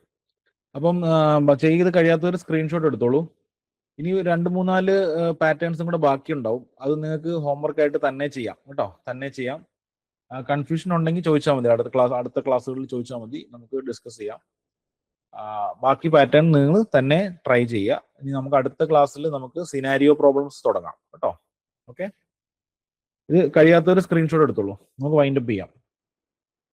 A: അപ്പം ചെയ്ത് കഴിയാത്തവർ സ്ക്രീൻഷോട്ട് എടുത്തോളൂ. ഇനി 2-3-4 പാറ്റേൺസും കൂടെ ബാക്കിയുണ്ടാവും. അത് നിങ്ങൾക്ക് ഹോംവർക്ക് ആയിട്ട് തന്നെ ചെയ്യാം കേട്ടോ, തന്നെ ചെയ്യാം. കൺഫ്യൂഷൻ ഉണ്ടെങ്കിൽ ചോദിച്ചാൽ മതി, അടുത്ത ക്ലാസ്സുകളിൽ ചോദിച്ചാൽ മതി, നമുക്ക് ഡിസ്കസ് ചെയ്യാം. ബാക്കി പാറ്റേൺ നിങ്ങൾ തന്നെ ട്രൈ ചെയ്യുക. ഇനി നമുക്ക് അടുത്ത ക്ലാസ്സിൽ നമുക്ക് സിനാരിയോ പ്രോബ്ലംസ് തുടങ്ങാം കേട്ടോ. ഓക്കെ, ഇത് കഴിയാത്തൊരു സ്ക്രീൻഷോട്ട് എടുത്തോളൂ, നമുക്ക് വൈൻഡപ്പ് ചെയ്യാം.